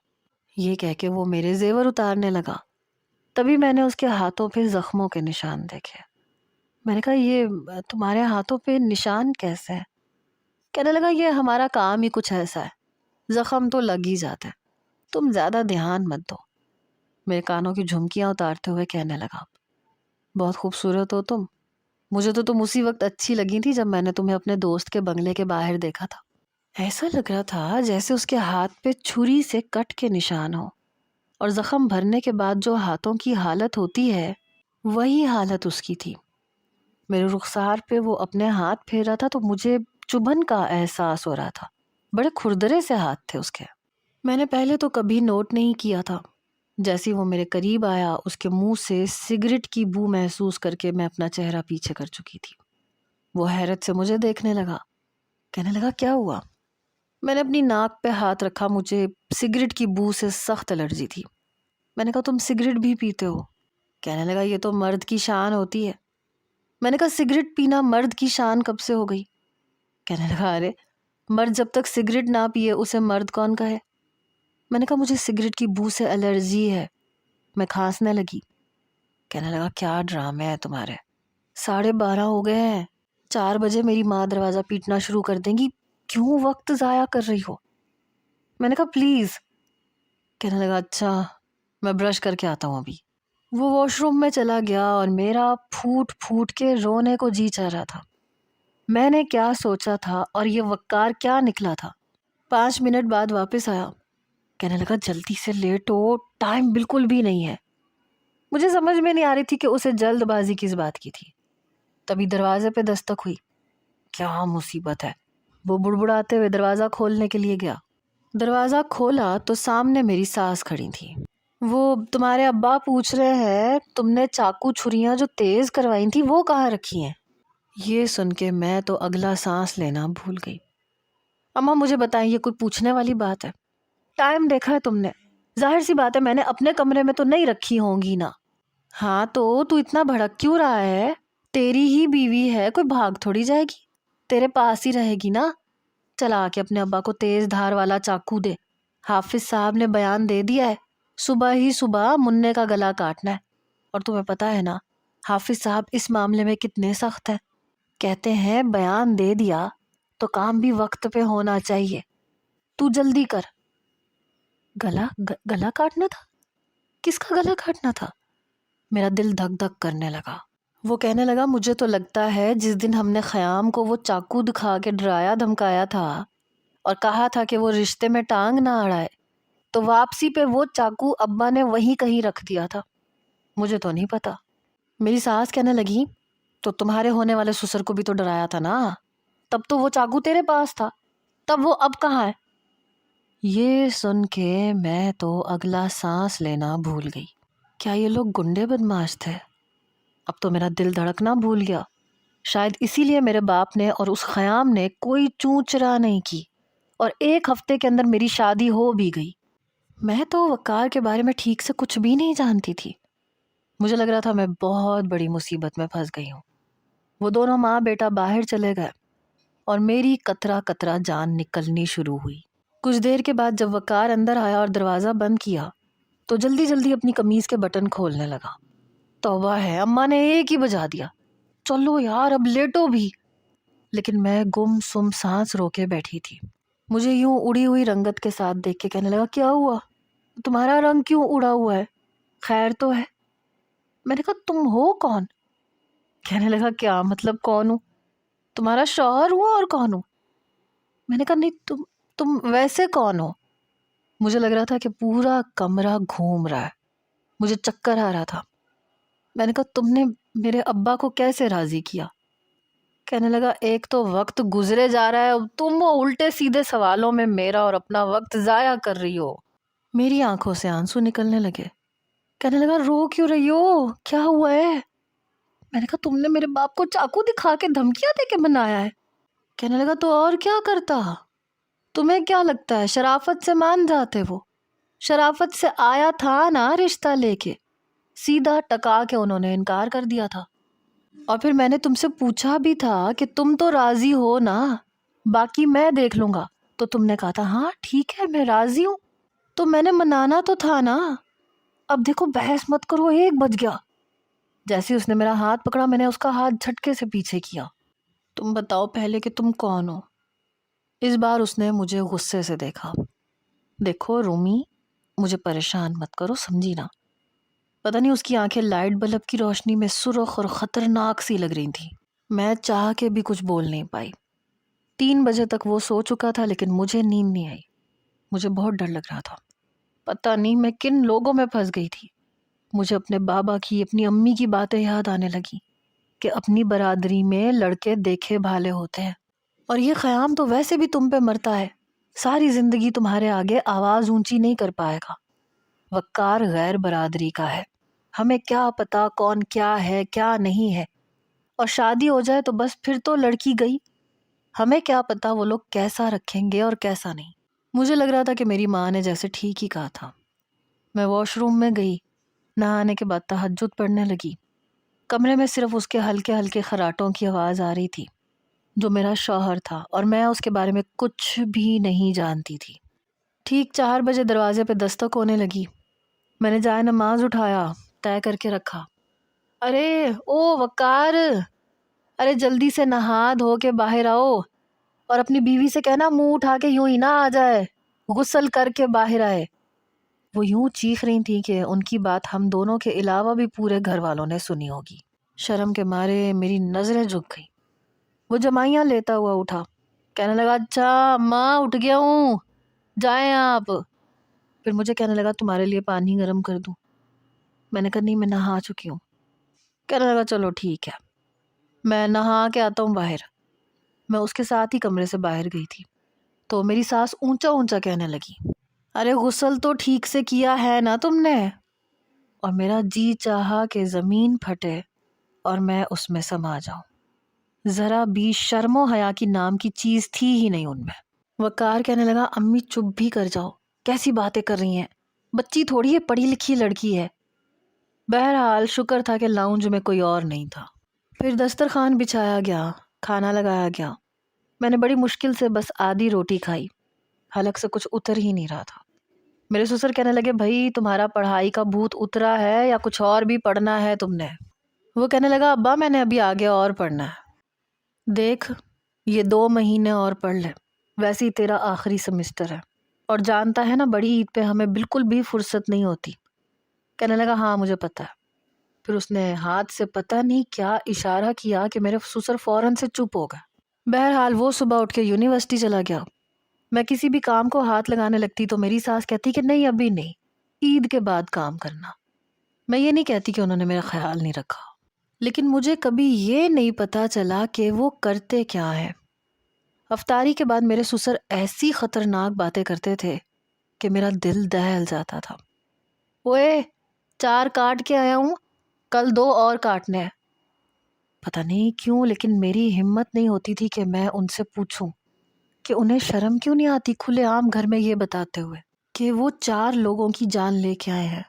یہ کہہ کے وہ میرے زیور اتارنے لگا، تبھی میں نے اس کے ہاتھوں پہ زخموں کے نشان دیکھے۔ میں نے کہا یہ تمہارے ہاتھوں پہ نشان کیسے ہیں؟ کہنے لگا یہ ہمارا کام ہی کچھ ایسا ہے، زخم تو لگ ہی جاتا ہے، تم زیادہ دھیان مت دو۔ میرے کانوں کی جھمکیاں اتارتے ہوئے کہنے لگا بہت خوبصورت ہو تم، مجھے تو تم اسی وقت اچھی لگی تھی جب میں نے تمہیں اپنے دوست کے بنگلے کے باہر دیکھا تھا۔ ایسا لگ رہا تھا جیسے اس کے ہاتھ پہ چھری سے کٹ کے نشان ہو، اور زخم بھرنے کے بعد جو ہاتھوں کی حالت ہوتی ہے وہی حالت اس کی تھی۔ میرے رخسار پہ وہ اپنے ہاتھ پھیر رہا تھا تو مجھے چبھن کا احساس ہو رہا تھا، بڑے کھردرے سے ہاتھ تھے اس کے۔ میں نے پہلے تو کبھی نوٹ نہیں کیا تھا، جیسے وہ میرے قریب آیا اس کے منہ سے سگریٹ کی بو محسوس کر کے میں اپنا چہرہ پیچھے کر چکی تھی۔ وہ حیرت سے مجھے دیکھنے لگا، کہنے لگا کیا ہوا؟ میں نے اپنی ناک پہ ہاتھ رکھا، مجھے سگریٹ کی بو سے سخت الرجی تھی۔ میں نے کہا تم سگریٹ بھی پیتے ہو؟ کہنے لگا یہ تو مرد کی شان ہوتی ہے۔ میں نے کہا سگریٹ پینا مرد کی شان کب سے ہو گئی؟ کہنے لگا ارے مرد جب تک سگریٹ نہ پیے اسے مرد کون کہے؟ میں نے کہا مجھے سگریٹ کی بو سے الرجی ہے، میں کھانسنے لگی۔ کہنے لگا کیا ڈرامے ہیں تمہارے، 12:30 ہو گئے ہیں، 4 بجے میری ماں دروازہ پیٹنا شروع کر دیں گی، کیوں وقت ضائع کر رہی ہو؟ میں نے کہا پلیز۔ کہنے لگا اچھا میں برش کر کے آتا ہوں ابھی۔ وہ واش روم میں چلا گیا اور میرا پھوٹ پھوٹ کے رونے کو جی چاہ رہا تھا۔ میں نے کیا سوچا تھا اور یہ وقار کیا نکلا تھا۔ 5 منٹ بعد واپس آیا، کہنے لگا جلدی سے لیٹ ہو، ٹائم بالکل بھی نہیں ہے۔ مجھے سمجھ میں نہیں آ رہی تھی کہ اسے جلد بازی کس بات کی تھی۔ تبھی دروازے پہ دستک ہوئی، کیا مصیبت ہے، وہ بڑبڑاتے ہوئے دروازہ کھولنے کے لیے گیا۔ دروازہ کھولا تو سامنے میری ساس کھڑی تھی۔ وہ تمہارے ابا پوچھ رہے ہیں تم نے چاقو چھریاں جو تیز کروائی تھی وہ کہاں رکھی ہیں؟ یہ سن کے میں تو اگلا سانس لینا بھول گئی۔ اماں مجھے بتائیں، یہ کوئی پوچھنے والی بات ہے؟ ٹائم دیکھا ہے تم نے؟ ظاہر سی بات ہے میں نے اپنے کمرے میں تو نہیں رکھی ہوں گی نا۔ ہاں تو اتنا بھڑک کیوں رہا ہے؟ تیری ہی بیوی ہے، کوئی بھاگ تھوڑی جائے گی، تیرے پاس ہی رہے گی نا۔ چلا کے اپنے ابا کو تیز دھار والا چاقو دے، حافظ صاحب نے بیان دے دیا ہے، صبح ہی صبح مننے کا گلا کاٹنا ہے۔ اور تمہیں پتا ہے نا حافظ صاحب اس معاملے میں کتنے سخت ہیں، کہتے ہیں بیان دے دیا تو کام بھی وقت پہ ہونا چاہیے، تو جلدی کر۔ گلا کاٹنا تھا؟ کس کا گلا کاٹنا تھا؟ میرا دل دھک دھک کرنے لگا۔ وہ کہنے لگا مجھے تو لگتا ہے جس دن ہم نے خیام کو وہ چاقو دکھا کے ڈرایا دھمکایا تھا اور کہا تھا کہ وہ رشتے میں ٹانگ نہ اڑائے، تو واپسی پہ وہ چاقو ابا نے وہیں کہیں رکھ دیا تھا۔ مجھے تو نہیں پتا۔ میری ساس کہنے لگی تو تمہارے ہونے والے سسر کو بھی تو ڈرایا تھا نا، تب تو وہ چاقو تیرے پاس تھا، تب وہ اب کہاں ہے؟ یہ سن کے میں تو اگلا سانس لینا بھول گئی۔ کیا یہ لوگ گنڈے بدماش تھے؟ اب تو میرا دل دھڑکنا بھول گیا۔ شاید اسی لیے میرے باپ نے اور اس خیام نے کوئی چوں چرا نہیں کی اور ایک ہفتے کے اندر میری شادی ہو بھی گئی۔ میں تو وقار کے بارے میں ٹھیک سے کچھ بھی نہیں جانتی تھی۔ مجھے لگ رہا تھا میں بہت بڑی مصیبت میں پھنس گئی ہوں۔ وہ دونوں ماں بیٹا باہر چلے گئے اور میری قطرہ قطرہ جان نکلنی شروع ہوئی۔ کچھ دیر کے بعد جب وقار اندر آیا اور دروازہ بند کیا تو جلدی جلدی اپنی قمیض کے بٹن کھولنے لگا۔ توبہ ہے، اماں نے ایک ہی بجا دیا، چلو یار اب لیٹو بھی۔ لیکن میں گم سم سانس روکے بیٹھی تھی۔ مجھے یوں اڑی ہوئی رنگت کے ساتھ دیکھ کے کہنے لگا کیا ہوا؟ تمہارا رنگ کیوں اڑا ہوا ہے؟ خیر تو ہے؟ میں نے کہا تم ہو کون؟ کہنے لگا کیا مطلب کون ہوں؟ تمہارا شوہر ہوا اور کون ہوں؟ میں نے کہا نہیں، تم ویسے کون ہو؟ مجھے لگ رہا تھا کہ پورا کمرہ گھوم رہا ہے، مجھے چکر آ رہا تھا۔ میں نے کہا تم نے میرے ابا کو کیسے راضی کیا؟ کہنے لگا ایک تو وقت گزرے جا رہا ہے، تم وہ الٹے سیدھے سوالوں میں میرا اور اپنا وقت ضائع کر رہی ہو۔ میری آنکھوں سے آنسو نکلنے لگے۔ کہنے لگا رو کیوں رہی ہو؟ کیا ہوا ہے؟ میں نے کہا تم نے میرے باپ کو چاقو دکھا کے دھمکیاں دے کے بنایا ہے۔ کہنے لگا تو اور کیا کرتا؟ تمہیں کیا لگتا ہے شرافت سے مان جاتے؟ وہ شرافت سے آیا تھا نا رشتہ لے کے، سیدھا ٹکا کے انہوں نے انکار کر دیا تھا۔ اور پھر میں نے تم سے پوچھا بھی تھا کہ تم تو راضی ہو نا، باقی میں دیکھ لوں گا، تو تم نے کہا تھا ہاں ٹھیک ہے میں راضی ہوں، تو میں نے منانا تو تھا نا۔ اب دیکھو بحث مت کرو، 1 بج گیا۔ جیسے اس نے میرا ہاتھ پکڑا میں نے اس کا ہاتھ جھٹکے سے پیچھے کیا۔ تم بتاؤ پہلے کہ تم کون ہو؟ اس بار اس نے مجھے غصے سے دیکھا۔ دیکھو رومی، مجھے پریشان مت کرو، سمجھی نا؟ پتہ نہیں اس کی آنکھیں لائٹ بلب کی روشنی میں سرخ اور خطرناک سی لگ رہی تھیں۔ میں چاہ کے بھی کچھ بول نہیں پائی۔ 3 بجے تک وہ سو چکا تھا لیکن مجھے نیند نہیں آئی۔ مجھے بہت ڈر لگ رہا تھا، پتہ نہیں میں کن لوگوں میں پھنس گئی تھی۔ مجھے اپنے بابا کی، اپنی امی کی باتیں یاد آنے لگی کہ اپنی برادری میں لڑکے دیکھے بھالے ہوتے ہیں، اور یہ خیام تو ویسے بھی تم پہ مرتا ہے، ساری زندگی تمہارے آگے آواز اونچی نہیں کر پائے گا۔ وقار غیر برادری کا ہے، ہمیں کیا پتا کون کیا ہے کیا نہیں ہے، اور شادی ہو جائے تو بس پھر تو لڑکی گئی، ہمیں کیا پتا وہ لوگ کیسا رکھیں گے اور کیسا نہیں۔ مجھے لگ رہا تھا کہ میری ماں نے جیسے ٹھیک ہی کہا تھا۔ میں واش روم میں گئی، نہانے کے بعد تہجد پڑھنے لگی۔ کمرے میں صرف اس کے ہلکے ہلکے خراٹوں کی آواز آ رہی تھی، جو میرا شوہر تھا اور میں اس کے بارے میں کچھ بھی نہیں جانتی تھی۔ ٹھیک 4 بجے دروازے پہ دستک ہونے لگی۔ میں نے جائے نماز اٹھایا، طے کر کے رکھا۔ ارے او وقار، ارے جلدی سے نہا دھو کے باہر آؤ، اور اپنی بیوی سے کہنا منہ اٹھا کے یوں ہی نہ آ جائے، غسل کر کے باہر آئے۔ وہ یوں چیخ رہی تھی کہ ان کی بات ہم دونوں کے علاوہ بھی پورے گھر والوں نے سنی ہوگی۔ شرم کے مارے میری نظریں جھک گئی۔ وہ جمائیاں لیتا ہوا اٹھا، کہنے لگا اچھا ماں اٹھ گیا ہوں، جائیں آپ۔ پھر مجھے کہنے لگا تمہارے لیے پانی گرم کر دوں؟ میں نے کہا نہیں میں نہا چکی ہوں۔ کہنے لگا چلو ٹھیک ہے، میں نہا کے آتا ہوں باہر۔ میں اس کے ساتھ ہی کمرے سے باہر گئی تھی تو میری ساس اونچا اونچا کہنے لگی ارے غسل تو ٹھیک سے کیا ہے نا تم نے؟ اور میرا جی چاہا کہ زمین پھٹے اور میں اس میں سما جاؤں۔ ذرا بھی شرم و حیا کی نام کی چیز تھی ہی نہیں ان میں۔ وقار کہنے لگا امی چپ بھی کر جاؤ، کیسی باتیں کر رہی ہیں، بچی تھوڑی ہے، پڑھی لکھی لڑکی ہے۔ بہرحال شکر تھا کہ لاؤنج میں کوئی اور نہیں تھا۔ پھر دسترخوان بچھایا گیا، کھانا لگایا گیا۔ میں نے بڑی مشکل سے بس آدھی روٹی کھائی، حلق سے کچھ اتر ہی نہیں رہا تھا۔ میرے سسر کہنے لگے بھائی تمہارا پڑھائی کا بھوت اترا ہے یا کچھ اور بھی پڑھنا ہے تم نے؟ وہ کہنے لگا ابا میں نے ابھی آگے اور پڑھنا ہے، دیکھ یہ 2 مہینے اور پڑھ لے، ویسے ہی تیرا آخری سمسٹر ہے، اور جانتا ہے نا بڑی عید پہ ہمیں بالکل بھی فرصت نہیں ہوتی۔ کہنے لگا ہاں مجھے پتا ہے۔ پھر اس نے ہاتھ سے پتہ نہیں کیا اشارہ کیا کہ میرے سسر فوراً سے چپ ہو گئے۔ بہرحال وہ صبح اٹھ کے یونیورسٹی چلا گیا۔ میں کسی بھی کام کو ہاتھ لگانے لگتی تو میری ساس کہتی کہ نہیں ابھی نہیں، عید کے بعد کام کرنا۔ میں یہ نہیں کہتی کہ انہوں نے میرا خیال نہیں رکھا، لیکن مجھے کبھی یہ نہیں پتا چلا کہ وہ کرتے کیا ہیں۔ افطاری کے بعد میرے سسر ایسی خطرناک باتیں کرتے تھے کہ میرا دل دہل جاتا تھا۔ اوئے 4 کاٹ کے آیا ہوں، کل 2 اور کاٹنے ہیں۔ پتہ نہیں کیوں لیکن میری ہمت نہیں ہوتی تھی کہ میں ان سے پوچھوں کہ انہیں شرم کیوں نہیں آتی کھلے عام گھر میں یہ بتاتے ہوئے کہ وہ 4 لوگوں کی جان لے کے آئے ہیں۔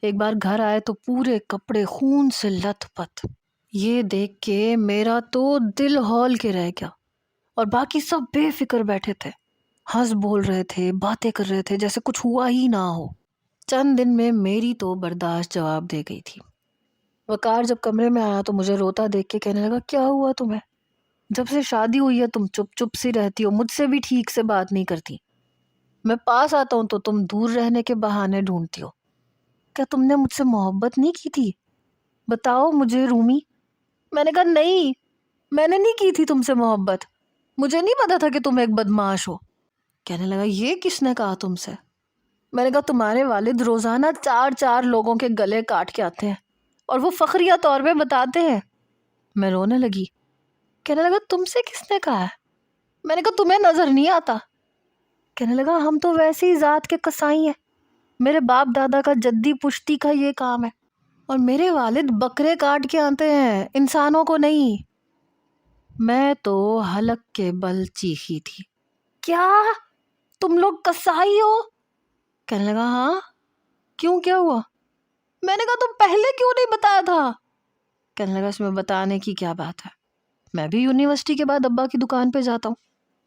ایک بار گھر آئے تو پورے کپڑے خون سے لت پت۔ یہ دیکھ کے میرا تو دل ہول کے رہ گیا، اور باقی سب بے فکر بیٹھے تھے، ہنس بول رہے تھے، باتیں کر رہے تھے جیسے کچھ ہوا ہی نہ ہو۔ چند دن میں میری تو برداشت جواب دے گئی تھی۔ وقار جب کمرے میں آیا تو مجھے روتا دیکھ کے کہنے لگا کیا ہوا تمہیں؟ جب سے شادی ہوئی ہے تم چپ چپ سی رہتی ہو، مجھ سے بھی ٹھیک سے بات نہیں کرتی، میں پاس آتا ہوں تو تم دور رہنے کے بہانے ڈھونڈتی ہو۔ کیا تم نے مجھ سے محبت نہیں کی تھی؟ بتاؤ مجھے رومی۔ میں نے کہا نہیں، میں نے نہیں کی تھی تم سے محبت، مجھے نہیں پتا تھا کہ تم ایک بدمعاش ہو۔ کہنے لگا یہ کس نے کہا تم سے؟ میں نے کہا تمہارے والد روزانہ 4 لوگوں کے گلے کاٹ کے آتے ہیں اور وہ فخریہ طور پہ بتاتے ہیں۔ میں رونے لگی۔ کہنے لگا تم سے کس نے کہا ہے؟ میں نے کہا تمہیں نظر نہیں آتا؟ کہنے لگا ہم تو ویسے ہی ذات کے کسائی ہیں، میرے باپ دادا کا جدی پشتی کا یہ کام ہے، اور میرے والد بکرے کاٹ کے آتے ہیں، انسانوں کو نہیں۔ میں تو حلق کے بل چیخی تھی، کیا تم لوگ کسائی ہو؟ کہنے لگا ہاں، کیوں کیا ہوا؟ میں نے کہا تم پہلے کیوں نہیں بتایا تھا؟ کہنے لگا اس میں بتانے کی کیا بات ہے، میں بھی یونیورسٹی کے بعد ابا کی دکان پہ جاتا ہوں،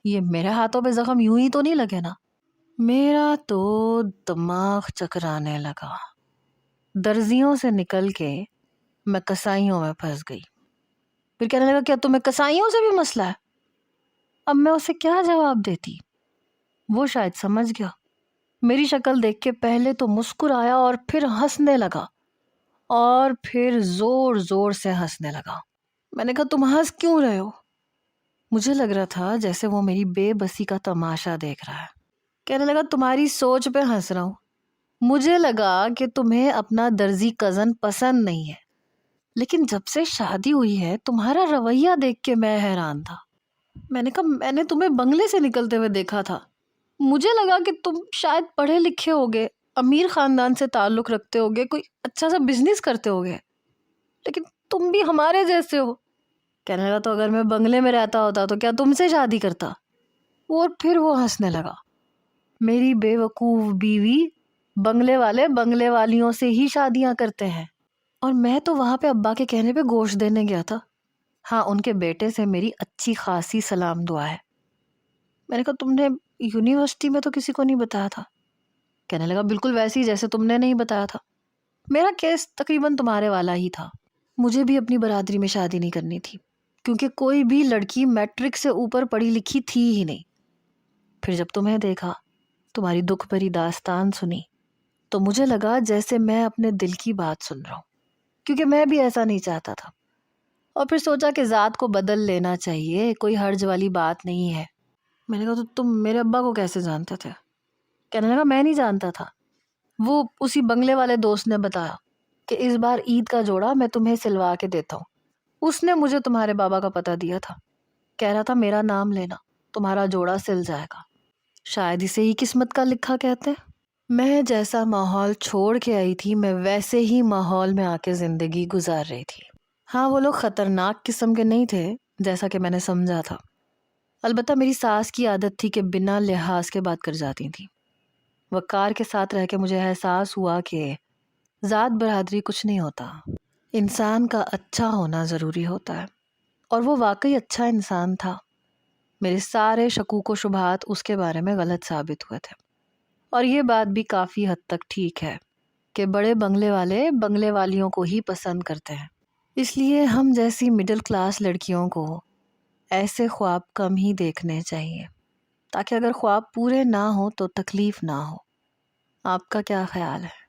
یہ میرے ہاتھوں پہ زخم یوں ہی تو نہیں لگے نا۔ میرا تو دماغ چکرانے لگا۔ درزیوں سے نکل کے میں کسائیوں میں پھنس گئی۔ پھر کہنے لگا کیا تمہیں کسائیوں سے بھی مسئلہ ہے؟ اب میں اسے کیا جواب دیتی؟ وہ شاید سمجھ گیا۔ میری شکل دیکھ کے پہلے تو مسکرایا اور پھر ہنسنے لگا، اور پھر زور زور سے ہنسنے لگا۔ میں نے کہا تم ہنس کیوں رہے ہو؟ مجھے لگ رہا تھا جیسے وہ میری بے بسی کا تماشا دیکھ رہا ہے۔ کہنے لگا تمہاری سوچ پہ ہنس رہا ہوں، مجھے لگا کہ تمہیں اپنا درزی کزن پسند نہیں ہے، لیکن جب سے شادی ہوئی ہے تمہارا رویہ دیکھ کے میں حیران تھا۔ میں نے کہا میں نے تمہیں بنگلے سے نکلتے ہوئے دیکھا تھا، مجھے لگا کہ تم شاید پڑھے لکھے ہوگے، امیر خاندان سے تعلق رکھتے ہوگے، کوئی اچھا سا بزنس کرتے ہوگے، لیکن تم بھی ہمارے جیسے ہو۔ کہنے لگا تو اگر میں بنگلے میں رہتا ہوتا تو کیا تم سے شادی کرتا؟ اور پھر وہ ہنسنے لگا۔ میری بے وقوف بیوی، بنگلے والے بنگلے والیوں سے ہی شادیاں کرتے ہیں، اور میں تو وہاں پہ ابا کے کہنے پہ گوشت دینے گیا تھا۔ ہاں ان کے بیٹے سے میری اچھی خاصی سلام دعا ہے۔ میں نے کہا تم نے یونیورسٹی میں تو کسی کو نہیں بتایا تھا؟ کہنے لگا بالکل ویسے ہی جیسے تم نے نہیں بتایا تھا، میرا کیس تقریباً تمہارے والا ہی تھا۔ مجھے بھی اپنی برادری میں شادی نہیں کرنی تھی، کیونکہ کوئی بھی لڑکی میٹرک سے اوپر پڑھی لکھی تھی ہی نہیں۔ پھر جب تمہیں دیکھا، تمہاری دکھ بھری داستان سنی، تو مجھے لگا جیسے میں اپنے دل کی بات سن رہا ہوں، کیونکہ میں بھی ایسا نہیں چاہتا تھا۔ اور پھر سوچا کہ ذات کو بدل لینا چاہیے، کوئی حرج والی بات نہیں ہے۔ میں نے کہا تو تم میرے ابا کو کیسے جانتے تھے؟ کہنے لگا میں نہیں جانتا تھا، وہ اسی بنگلے والے دوست نے بتایا کہ اس بار عید کا جوڑا میں تمہیں سلوا کے دیتا ہوں، اس نے مجھے تمہارے بابا کا پتہ دیا تھا، کہہ رہا تھا میرا نام لینا، تمہارا جوڑا سل جائے گا۔ شاید اسے ہی قسمت کا لکھا کہتے ہیں۔ میں جیسا ماحول چھوڑ کے آئی تھی میں ویسے ہی ماحول میں آ کے زندگی گزار رہی تھی۔ ہاں وہ لوگ خطرناک قسم کے نہیں تھے، جیسا کہ میں نے سمجھا تھا۔ البتہ میری ساس کی عادت تھی کہ بنا لحاظ کے بات کر جاتی تھی۔ وقار کے ساتھ رہ کے مجھے احساس ہوا کہ ذات برادری کچھ نہیں ہوتا، انسان کا اچھا ہونا ضروری ہوتا ہے، اور وہ واقعی اچھا انسان تھا۔ میرے سارے شکوک و شبہات اس کے بارے میں غلط ثابت ہوئے تھے، اور یہ بات بھی کافی حد تک ٹھیک ہے کہ بڑے بنگلے والے بنگلے والیوں کو ہی پسند کرتے ہیں۔ اس لیے ہم جیسی مڈل کلاس لڑکیوں کو ایسے خواب کم ہی دیکھنے چاہیے، تاکہ اگر خواب پورے نہ ہوں تو تکلیف نہ ہو۔ آپ کا کیا خیال ہے؟